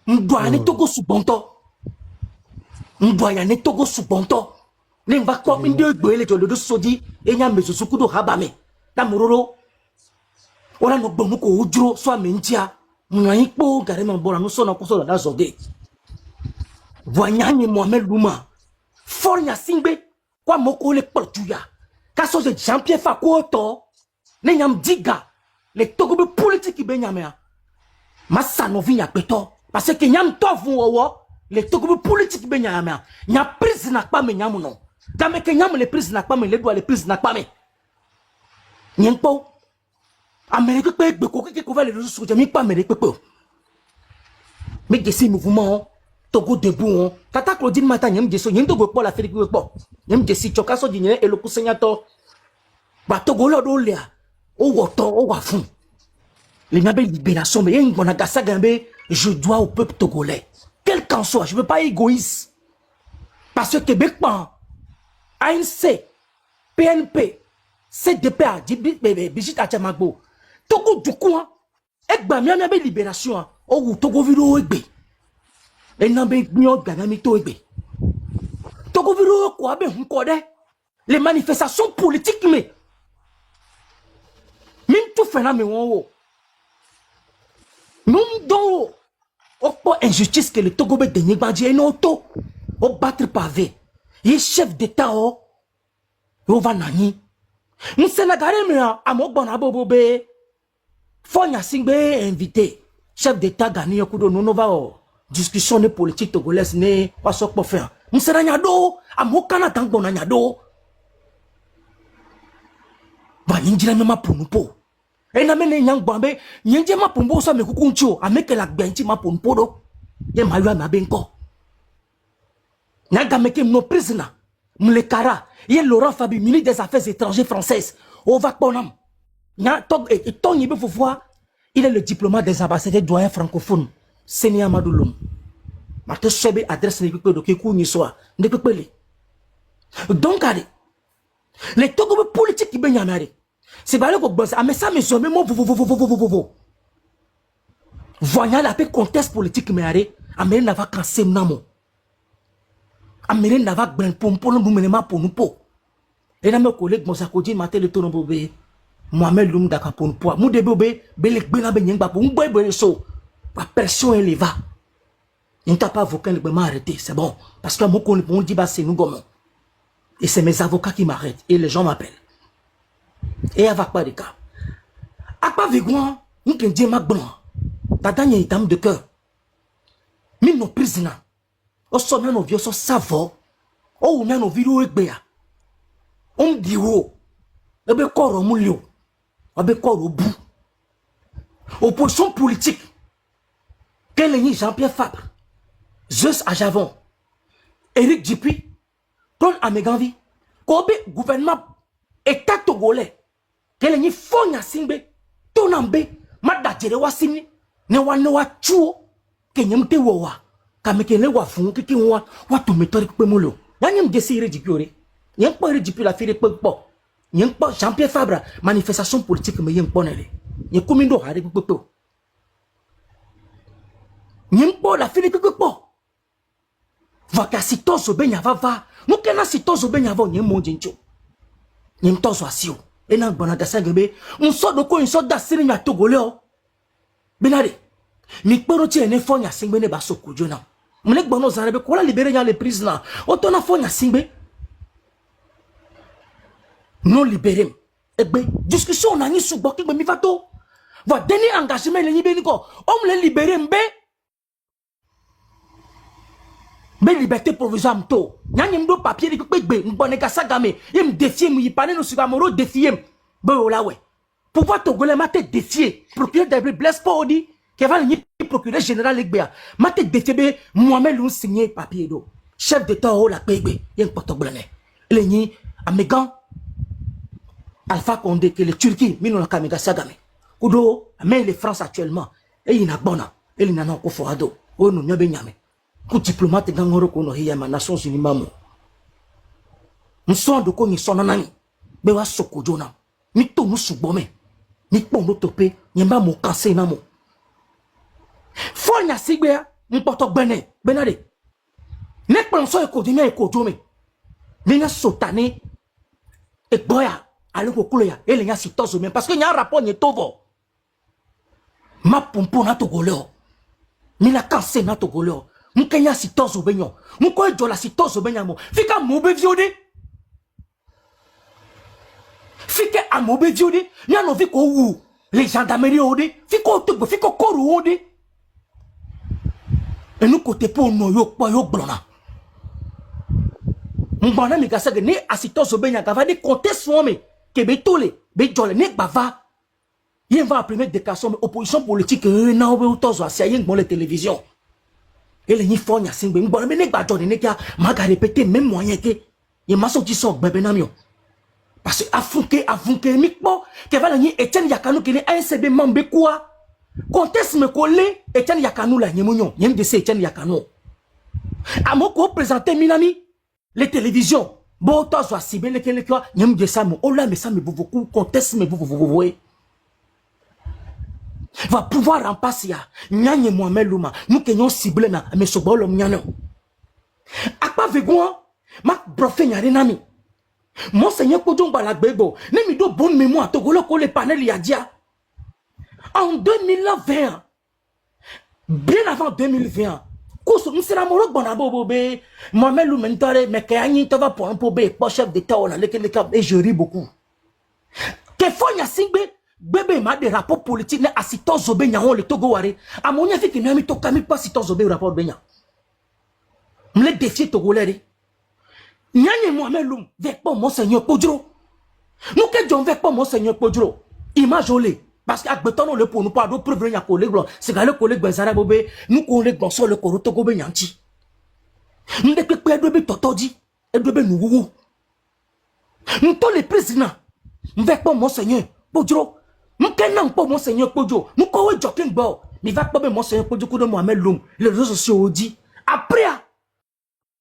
M'doit ne Togo sous bonto. M'doit ya ne Togo sous bonto. Ne va quoi une deux boile de sodi et nya mezo sukudo habame. Da mororo. Ora no bomu ko ujuro so amentia. Mwanyi po garema bora no so na ko so da zode. Voyanye Mohamed Louma. Fornya singbe kwa moko le portuya. Kaso je Jean-Pierre Fakoto. Ne nyam diga le Togo be politique be nyamea. Massa no vinya peto parce que nyam to vu wo le Togo be politique be nyamea. Nya prise na pa me nyamu no. Dame ke nyam le prise na pa me le doit le prise na pa me. Nyempo Amérique pe gbe ko ke ko va le réseaux sociaux mi pa Amérique pe. Mais que ces mouvements Togo debout, Tata Claudine Mata, nyem jeso, nyem Togo pour l'Afrique, nyem jesi chokaso dinye et le kusenyato. Ba Togo lo lea, o woto, o wafun. Les nabé libération, mais y'en a gassa gambe, je dois au peuple togolais. Quel qu'en soit, je veux pas égoïste. Parce que Bekpan, ANC, PNP, CDPA, Bijit Achamagbo, Togo du coin, Ekba, miam libération, o Togo viro egbe. Et n'ambé nyo ganami to ebe. Togo viro ko abe hunkode. Les manifestations politiques mais même tout phénomène wo. Nous do pas injustice que le Togo be denye gbadji et non to au battre pavé. Il chef d'état o va nani. Nous Sénégalais mais à mo bona bobobe. Fonya singbe invité chef d'état gagné yokudo no va o. Discussion de politique togolaise ne pas sok pour faire. M'sera nyado, amokana tango na nyado. Va nyinjira mema punupo. E na mene nyang bambe, nyinje ma pumbo so me kukuncho, ameke la gbenchi ma punpo do. Ye mayo na benko. Naga meke no prisoner. Mlekara, ye Laurent Fabi, ministre des Affaires étrangères françaises. O va ponam. Nya tog et ton yebe faut voir, il est le diplomate des ambassadeurs doyen francophones. Seigneur Madouloum. Martin Sebe adresse les peuples de Kékou Nissoa. Ne peut pas les. Donc, allez. Les Togo politiques qui baignent à Mari. C'est pas là que vous avez. Mais ça, mais jamais moi, vous. Voyant la paix contexte politique, mais allez. Amérique n'a pas cassé Namo. Amérique n'a pas ben pour nous mener pour nous. Et là, mes collègues, mon sacodine, maté le tour bobé. Mohamed Loum Daka pour nous. Mou de bobé, belek bena benyeng ba pour nous. So. La pression elle va. Il n'y a pas avocat qui m'a arrêté, c'est bon. Parce que moi, on dit, bah, c'est nous gommons. Et c'est mes avocats qui m'arrêtent. Et les gens m'appellent. Et avec pas de cas. À pas vigouan, nous qui disons, ma blanc. Tata, il y a une dame de cœur. Même nos prisonniers. Au sommet, nos vieux sont savants. Oh, on a nos vidéos avec Béa. On dit, oh. On a corps au moulio. On a corps au bout. Opposition politique. Quel est Jean-Pierre Fabre, Zeus à Javon, Éric Dupuis, Paul Ameganvi, Kobe gouvernement État togolais, quel est Fonya Singbe, Tonambe, Mada Jerewasini, Newa Chuo, Kenyamte Wawa, Kamekele Wafun, Kiki Wa, Watumetori Pemolo, Yanyam Gessi Éric Dupuis, Yang pas Éric Dupuis la fille de Pempo, Yang pas Jean-Pierre Fabre, manifestation politique, mais Yang Ponele, Yang Kumindo Harry Pempo. Nyempo la fille de Pempo. Vaka sitozo benya vava mukena sitozo benya vo nyemo jincho nyemtozo asio ena gbona gasagebe unso doko inso da siri nya togoleo benare mi kporo ti ene fonya singbe ne ba sokojo na mune gbono zarebe ko la libérer nya les prisonniers otona fonya singbe non libéré egbe discussion na ni sugbo kigbe mi fato va deni engagement le nyibeni ko on le libérer mbe mais liberté provisoire m'to nyanyem do papier de pegbe mbone kasagame yem défier mu yipane no sugamoro défier be olawe pouvoir togolais mate défier procureur de Blaise Podi qui va le procureur général Egbea mate défier be Mohamed Lou signé papier do chef d'état o la pegbe yem potoglane le ni amegan Alpha Condé que le Turquie mino la kamega sagame kudo mais les France actuellement et ina bona et ina na ko foado o no nyobe nyame ku diplomate gangoro ko no hiya ma Nations Unies mamu nso do ko ni sono nani be wa sokojo na ni to mu sugbo me ni pon lo tope ni ba mo kanse na mo fonya sigbe mpoto gbene benade ne pon so e ko di me e ko jo me ni na sotane e boya ale ko kulo ya ele nya sitozo me parce que nya rapport ni tovo ma pompo na togoleo ni la kanse na togoleo Mukenya sitozo benyo. Muko jola sitozo benyamo. Fika mobe viode. Fika amobe viode. Nyano fiko wu. Les gendarmeries ode. Fiko tubo. Fiko koru ode. Et nous côté pour nous yo pa yo blona. Mbana mi gasage ne asitozo benya gava de compter swome. Ke betole. Be jole ne bava. Yen va primer déclaration opposition politique na obe tozo asia yen bon les télévisions. Et les nifonya singbe mbona me ne gba jone ne kia maga répéter même moyen que ye maso ti so gbebe na mi o parce que afunke mi po ke va la ni Etienne Yakanu ki ni ANCB mambe quoi conteste me coller Etienne Yakanu la nyemunyo nyem de Etienne Yakanu amoko présenter minami les télévisions bo to so asibe le kele kwa nyem de ça mo ola me ça me beaucoup conteste me vous voyez va pouvoir remplacer nyanye Mohamed Louma nous kenyon ciblé na me sobolo mnyano akpa vegon ma brofe nyare nami monseigneur Kodjongba la gbego ne mi do bonne mémoire togolo ko le panel yadia en 2020 bien avant 2020 koso msira moro gbona bobobe Mohamed Louma ntare me kayanyi to va pour un peu be chef d'état on a le et je ris beaucoup que fonya singbe bébé ma des rapports politiques ne assito zobe nyaon le Togo ware amonya fi ki mi to kami pas assito zobe rapport benya me défier togolais nyanye Mohamed Loum avec pas monseigneur Kodjro nous que John avec pas monseigneur Kodjro image olé parce que akbetono le pour nous pas do preuve nya collègue c'est gale collègue Benzara bobé nous collègue bon so le koro Togo be nyanti ndé pe dobe totodi e dobe nuwu nous tous les présidents avec pas monseigneur Kodjro Mukena mpo monseigneur Kodjo, mukowe joking bo, mi va pas monseigneur Kodjo de Mohamed Loum, les réseaux sociaux dit. Après,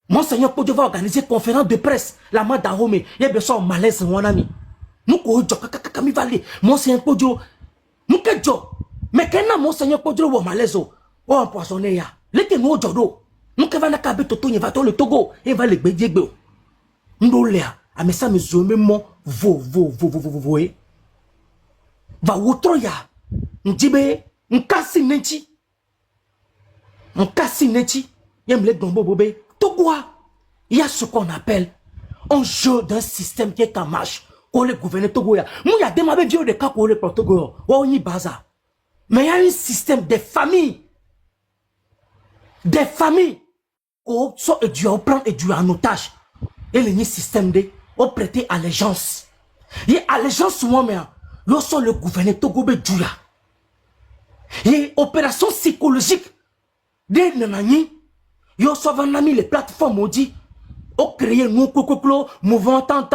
monseigneur Kodjo va organiser conférence de presse, la main d'Arome, il y a besoin de malaise, mon ami. Mukowe jokaka mi vale, monseigneur Kodjo, mukejo, mais kena monseigneur Kodjo ou malaise, ou empoisonné ya, leke nou jodo, mukeva na kabe toto nye va to le Togo, et va le bedjegbe. Ndolea, amesa me zome mon vo, va wotroya njibe nkasi neti yem le dombo bobé Togoa il y a ce qu'on appelle un jeu d'un système qui est en marche pour le gouverner Togoya mouya demabe vieux de cas pour le Togo wa ni baza mais il y a un système des familles au so et du prendre et du en otage et le système de au prêter allégeance il y a allégeance moi mais lorsque le gouverneur Togo be Djouya et opération psychologique Dès nanani, yo savanami les plateformes maudit. On crée nous kokoklo, mouvement tant,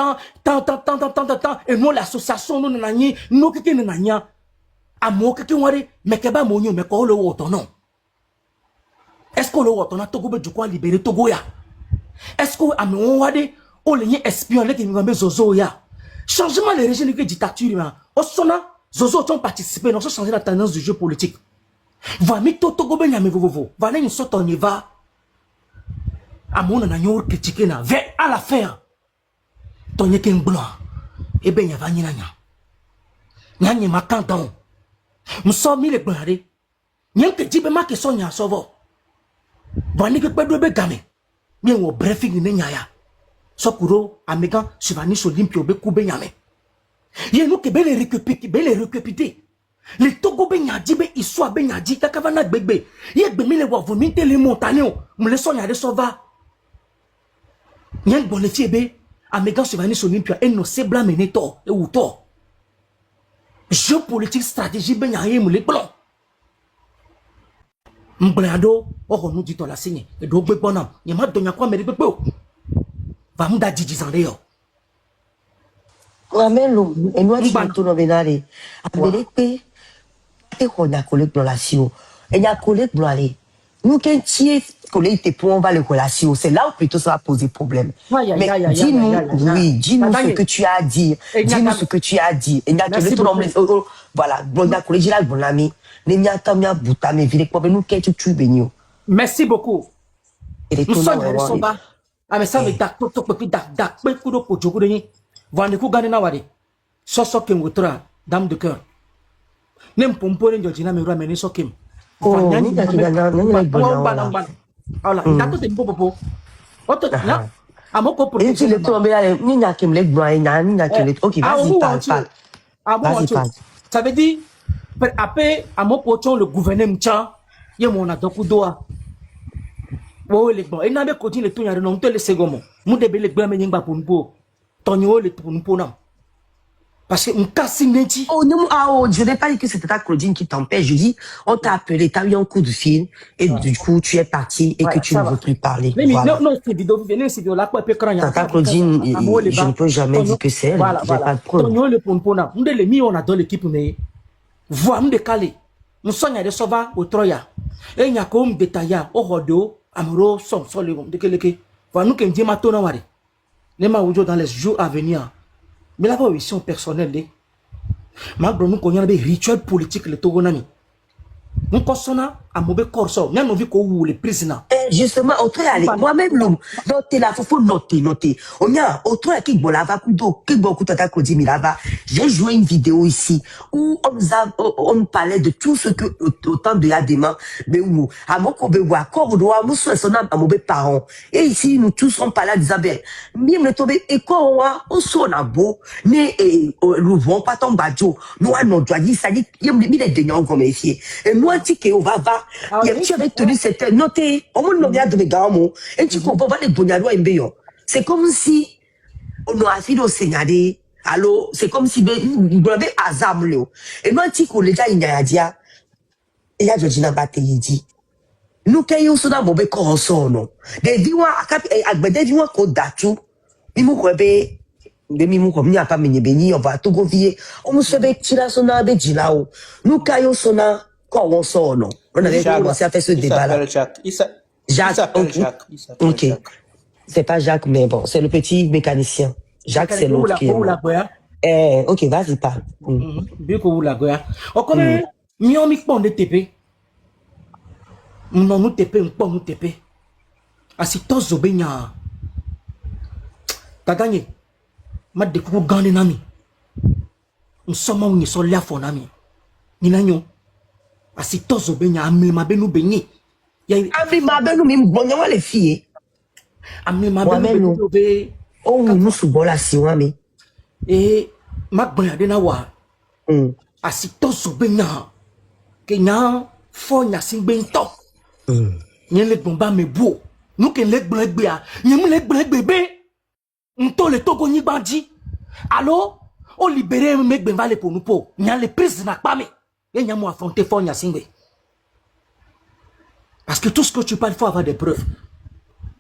et nous l'association nous nanani, nous qui nanania. A mo qui wari, mais keba monyo, mais ko le woto non. Est-ce que le woto na Togo be du quoi libérer Togo ya? Est-ce que a mo wade, o le espion le qui nous zozo ya? Changement les régimes de dictature, au sona, zozo ont participé, nous avons changé la tendance du jeu politique. Va mito Togo ben yame vovo, va une sorte on y va. A mon ananyo critiquer na, vers à la fin. Ton yé ken blanc, et ben yava ni nanya. Nanya ma canton. Nous sommes mis les blancs, nyen que jibe ma que son ya sovo. Va ni que pedro be game, nyen wo briefing ni nyaya. Sokuro, Amegan, Sivani, Solimpio, Bekou, Benyame. Yé nous que belle récupérer. Les Togo Benyadi, ils soient Benyadi, Kakavana Bébé. Yé Bemile wa vomite les montagnes, me laissons y aller sauva. Yé bon les fiebé, Amegan, Sivani, Solimpio, et nos sebla meneto, et ou to. Jeu politique, stratégie, Benyaye, me les blancs. Mbrado, oh, nous dit on la signe, et donc bonhomme, y'a ma donné quoi, mais les bébés. Va m'da dizandeo. Ramelo, et nous avons tout le benare. Amérique, et qu'on a collé pour la sio. Et il y a collé pour aller. Nous, quand tu es collé, t'es pour on va le relation. C'est là où plutôt ça va poser problème. Mais dis-nous, oui, dis-nous ce que tu as à dire. Dis-nous ce que tu as à dire. Et il y a collé tout le voilà, bon, a collé, j'ai là, bon ami. Les miens, t'as mis à bout, t'as mis viré, nous, quand tu bénis. Merci beaucoup. Et nous sommes là, ah mais ça veut dire que kudo ko jogude ni vande ku gane na wade soso kem wotra dame de cœur nem pompo ne jojina me ruwa meni sokem ni da kigana ni bana ala ndato te popo oto na amoko pour et tu le tomber là ni na kem le gba ni na kem le OK vas-y parle vas-y ça veut dire après amoko chon le gouverneur mcha ye mona dokudoa. Oui, bon, et n'a pas continué le tour, il y a non le second. Nous devons les blâmer n'imba pour nous. Tonio le pour nous nam. Parce que on casse neti. Oh non, je n'ai pas dit que c'était ta Claudine qui t'empêche. Je dis, on t'a appelé, t'as eu un coup de fil et du coup tu es parti et que tu ne veux plus parler. Mais non, c'est vidéo, venez c'est là quoi peut craindre. Ta Claudine, je ne peux jamais dire que c'est elle. J'ai pas de preuve. Tonio le pour nous nam. Nous les mis on a dans l'équipe mais voir nous décaler. Nous sommes à de sauva au Troya. Et il y a comme détaillé au rodo. Amoro son le de quelqu'un va nous que ma tona wari les ma dans les jours à venir mais la position personnelle ma nous connaît des rituels politiques le togonami nous consona à mauvais corso même on vit qu'on les prisonniers justement autre aller moi-même l'homme noter là faut noter on y a autre qui bolava kudo qui beaucoup tata Claudine Milava j'ai joué une vidéo ici où on parlait de tout ce que autant de yadema mais où à mon ko be wa ko do amu so na mauvais parents et ici nous tous on parlait d'Isabelle même le tomber et ko wa on so na bo ne nous vont pas tomber badjo nous on doit dire ça dit il y a des gens comme ici et moi que on va il y a tu avais tenu cette noté on me dit de gamo et tu comprends pas les bonyalo embeyo c'est comme si on a fait au Sénégal alors c'est comme si on avait azamlo et moi tu ko les gars il y a dia et ya Georgina Bateyidi nous kayo so na bobe ko so no de diwa akapi agbede diwa ko datu imu ko be de mi mu ko mi apa menye beni on va to go vie on me se be tira so na be jilao nous kayo so na ko on so no on avait commencé à faire ce débat là Jacques, ok. C'est pas Jacques, mais bon, c'est le petit mécanicien. Jacques, c'est l'autre qui est. Ok, vas-y, parle. Bien que vous la goya. On connaît, mieux mi pon de TP. Non, nous TP, nous TP. Asi tozo benya. T'as gagné. Ma découvre gagné nami. Nous sommes où nous sommes là pour nami. Ni nanyo. Asi tozo benya, amil ma benu benyi. Ami ma benu mi bonyo les filles. Ami ma benu be. Oh nous sous bola si wa mi. Et ma bonya de na wa. Asi tozo benya. Kenya fo nya sin bento. Nyen le bomba me bo. Nou ken le gblegbe a. Nyen le gblegbe. Nto le togo ni bandi. Alors, on libérer me gbenvale pour nous po. Nyen le prise na pa me. Et nyen mo affronter fo nya singbe. Parce que tout ce que tu parles, il faut avoir des preuves.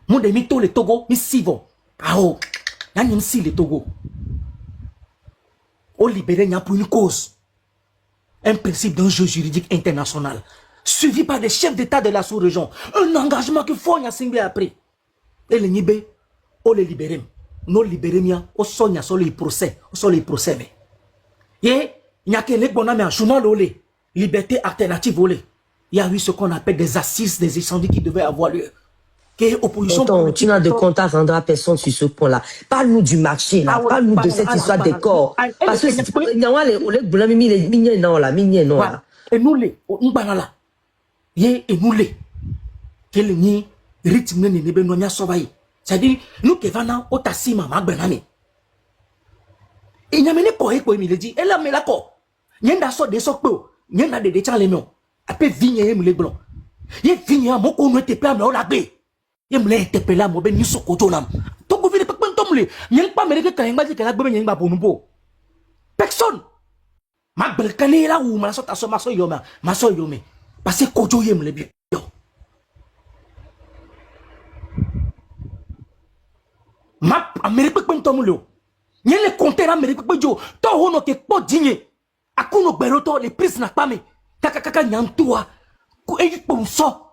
Mon demi to le Togo, mi sivo. Ah oh, y'a si le Togo. On libéré pour une cause. Un principe d'un jeu juridique international. Suivi par des chefs d'État de la sous-région. Un engagement qu'il faut y assembler après. Et les Nibé, on les libéré. Nous libéré, on soigne sur les procès. Sur les procès. Et il n'y a que les bonhommes en journal olé. Liberté alternative olé. Il y a eu ce qu'on appelle des assises des incendies qui devaient avoir lieu. Attends, tu n'as de compte à rendre à personne sur ce point-là. Parle-nous du marché, là. Parle-nous de cette histoire des corps. Parce que il y a les miniers, non, là. Et nous, les, on va là. Et nous, les. Quel ni rythme ni benonia sobaï. C'est-à-dire, nous qui venons au tassima, ma benani. Et il n'y a mené pour quoi il dit, elle a mis la co. Il y a un des socos, il y a des déchets les miens. Après, vigner les blancs. Il y a vigné à mon qu'on ne était pas à la baie. Il me l'a interpellé à mon ben Nisso Kotonam. Ton gouvernement peut pas tomber. Il n'y a pas mérité qu'un m'a dit qu'elle a besoin d'un bon. Personne. Ma belle canne là où ma soeur a son maso yome. Maso yome. Parce que Kojo yem le bien. Ma Amérique peut pas tomber. Il y a les compteurs Amérique peut pas. Toi on a que pas digné. À quoi nous beroto les prises n'a pas mais. Kaka nyantua. Ko eji pour ça.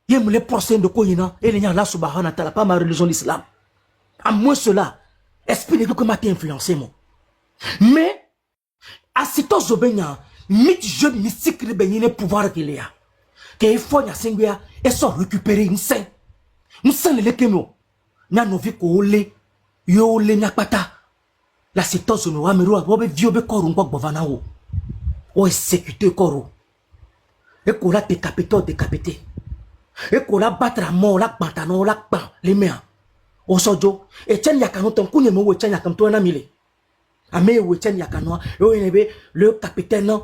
Il y a les procès de Koyina et les gens là subhanahu wa ta'ala pas ma religion l'islam. À moi cela, esprit de que m'a influencé moi. Mais à cet obéissant, mythe jeu mystique le pouvoir qu'il y a. Que faut y a singuia et sont récupérer une scène. Nous sommes les kemo. N'a no vi ko ole yo le nyapata. La sétose no amero abobe viobe koru ngok bovana wo. O exécuter koru. Et qu'on l'a décapité. Et qu'on a battre à mort, la batanon, la ban, les mains. Au sojo, et tiens yakano ton coup, ne tiens yakam toi un amile. Amé ou tiens yakano, le capitaine,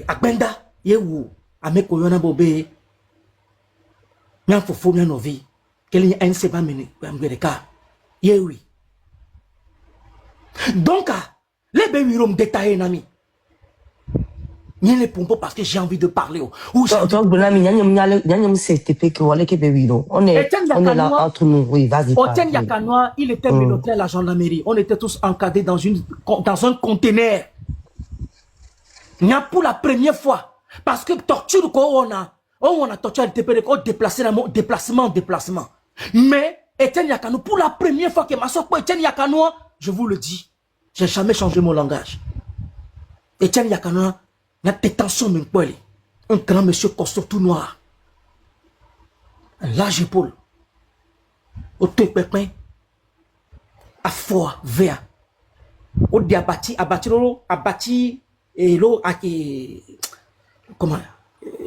Akbenda, yewu, amé koyona bobé. N'en faut bien nos vies. Quel est un sébat mené, Américain. Yewi. Donc, les bébés rom détaillés, nami. Ni les pompos parce que j'ai envie de parler. On est là entre nous. Oui, vas-y. Oten Yakanoa, il était menotté à la gendarmerie. On était tous encadrés dans un conteneur. Il y a pour la première fois. Parce que torture qu'on a torturé le déplacement. Mais Etienne Yakano, pour la première fois que ma soeur Etienne Yakano, je vous le dis, j'ai jamais changé mon langage. Etienne Yakano, il y a des tensions, un grand monsieur costaud tout noir. Un large épaule. Au pépin. À fort, vert. Au diabati, abattu, et l'eau, comment,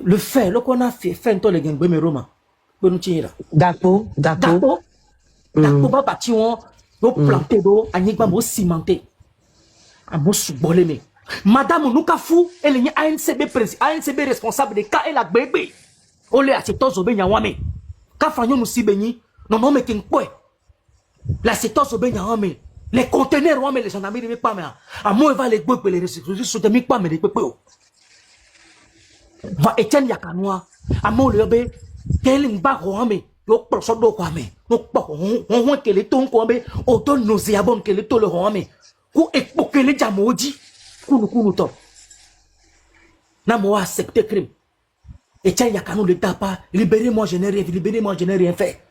le fer, le qu'on a fait un temps, les gangs, mais Roma. D'accord. D'accord, va bâtir, on planter d'eau, à n'y pas cimenté. À mon sous-bolémé. Madame Noukafou, elle est ANCB responsable de cas et la bébé. Olé à cette ose benyawame. Kafanyo nous si béni, non mais qu'un quoi. La cette ose benyawame. Les conteneurs, mais les gendarmes ne pas mais. À moi, va les bébés, les ressources, pas mais les bébés. Va Etienne Yakanoa. À moi, le bébé, quel mba roame. Yo prosodo kwame. No pa on que les tons kwame. Auto nauséabond que les tons le roame. Ko ekpoke les jamoji. Kunu top. N'a moi accepté crime. Et tiens, Yakano le tapa. Libérez-moi, je n'ai rien fait.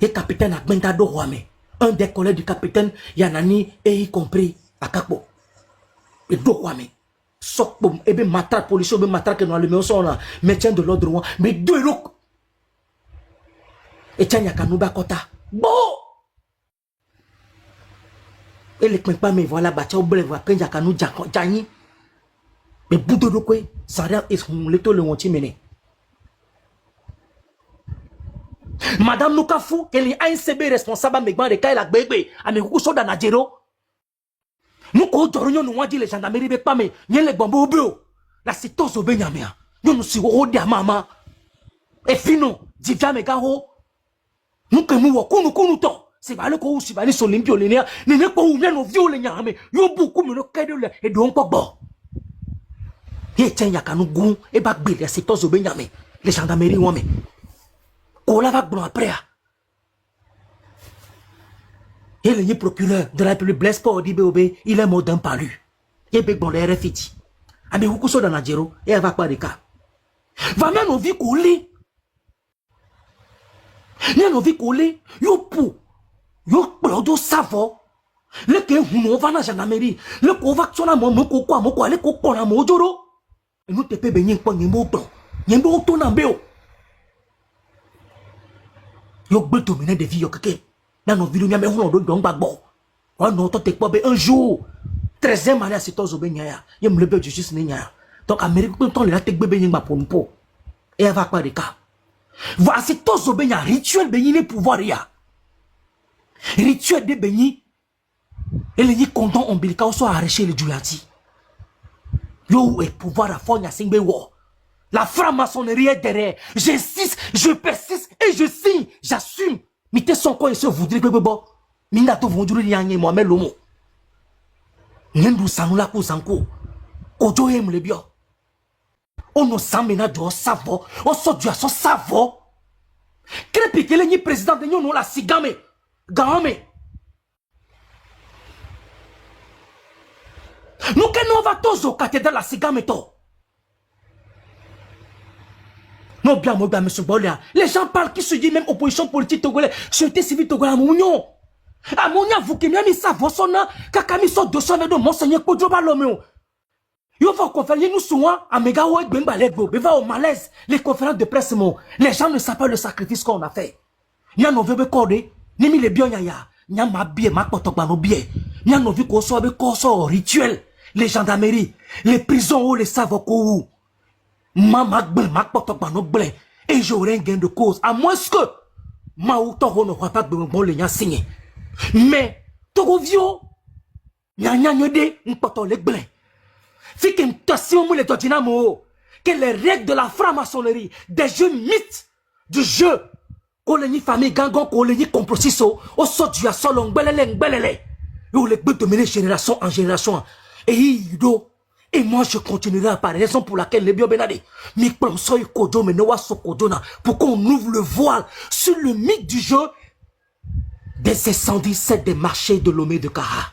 Et capitaine Akbenda Dorouame. Un des collègues du capitaine Yanani, et y compris Akapo. Et Dorouame. Sokbom, et bien matraque policier, bien matraque dans le maison, maintien de l'ordre, mais deux locaux. Et tiens, Yakano Bakota. Bon! Et les pas mais voilà bacha au blé voilà quand Yakano Jani mais bout de quoi ça rien et son leto le monti mené Madame Noukafou elle est ANCB responsable mais ban de kai la bébé ame ku so da Najero nous ko joronyo nous dit les gendarmerie be pas mais yen les bombo bio la sitose au benyamia nous si ho dia mama et fino divia me gaho nous que nous kunu to c'est pas le coup si va les Olympio les néa ne pas ou bien nos vieux les nyame yo beaucoup me le cadeau et donc pas bon Et tiens, yakanu goun, et bagbe, les secteurs obenyame, les gendarmeries wame. Kola va blanc après. Et le procureur de la République Blaise Paul Dibé, il est mort d'un palu. Et bec bon les RFIT. Ame hukuso dans Nadjero, et elle va pas de cas. Va même au vie coulé. N'y a vie coulé, yo pou, yo plodo savo. Le que on va na gendarmerie, le ko va tsona mo quoi, le ko kona mo joro. Et nous te pe benyen kwa nyembo blanc. Nyembo to na mbeo. Yo gbe dominer de vie yo keke. Dans nos vidéos, nous avons dit que un jour, 13e année à cette heure, il y a un de justice. Donc, l'Amérique, quand elle a été bébé, et elle va pas de cas. Voilà, c'est tout ce rituel de pouvoir. Rituel de béni, et les contents ombilical sont arrachés les Djoulanti. Yo, et pouvoir à fond, la franc-maçonnerie est derrière. J'insiste, je persiste et je signe, j'assume. Mité son quoi et se voudrait que bon. Minga to vonjuru yanye Mohamed Lomo. Ngendu sanula ko sanko. Ojo hem le bio. On no samena do savo. On so du aso savo. Krepi kele ni président de nyono la sigame. Game. Nous que nous va tozo cathédrale la sigame to. Non, bien, moi, monsieur Bolia. Les gens parlent qui se dit même opposition politique togolais. Société civile togolais à Mounion. À Mounion, vous qui n'avez mis ça, vous sonnez, kakami sort 200 de monseigneur Kodjoba Lomeo. Yo va conférer nous souvent à Megaouet Bembalego, va au malaise, les conférences de presse, les gens ne savent pas le sacrifice qu'on a fait. N'y a non vu cordé, ni mis les biens yaya, n'y a ma biais, ma potokbano biais. N'y a non vu qu'on soit avec corso rituel, les gendarmeries, les prisons où les savons et j'aurai un gain de cause, à moins que ma ou toro ne pas bon les signé. Mais toro vio, nya de n'poto les blé. Fait qu'une tassion les dodinamo, que les règles de la franc-maçonnerie, des jeux mythes du jeu, qu'on les famille gangon, qu'on les complociso, au sort du assolong belele, où les buts dominent génération en génération. Et ido. Et moi, je continuerai à parler. Raison pour laquelle les biobenade, pour qu'on ouvre le voile sur le mythe du jeu des 117 des marchés de Lomé de Kara.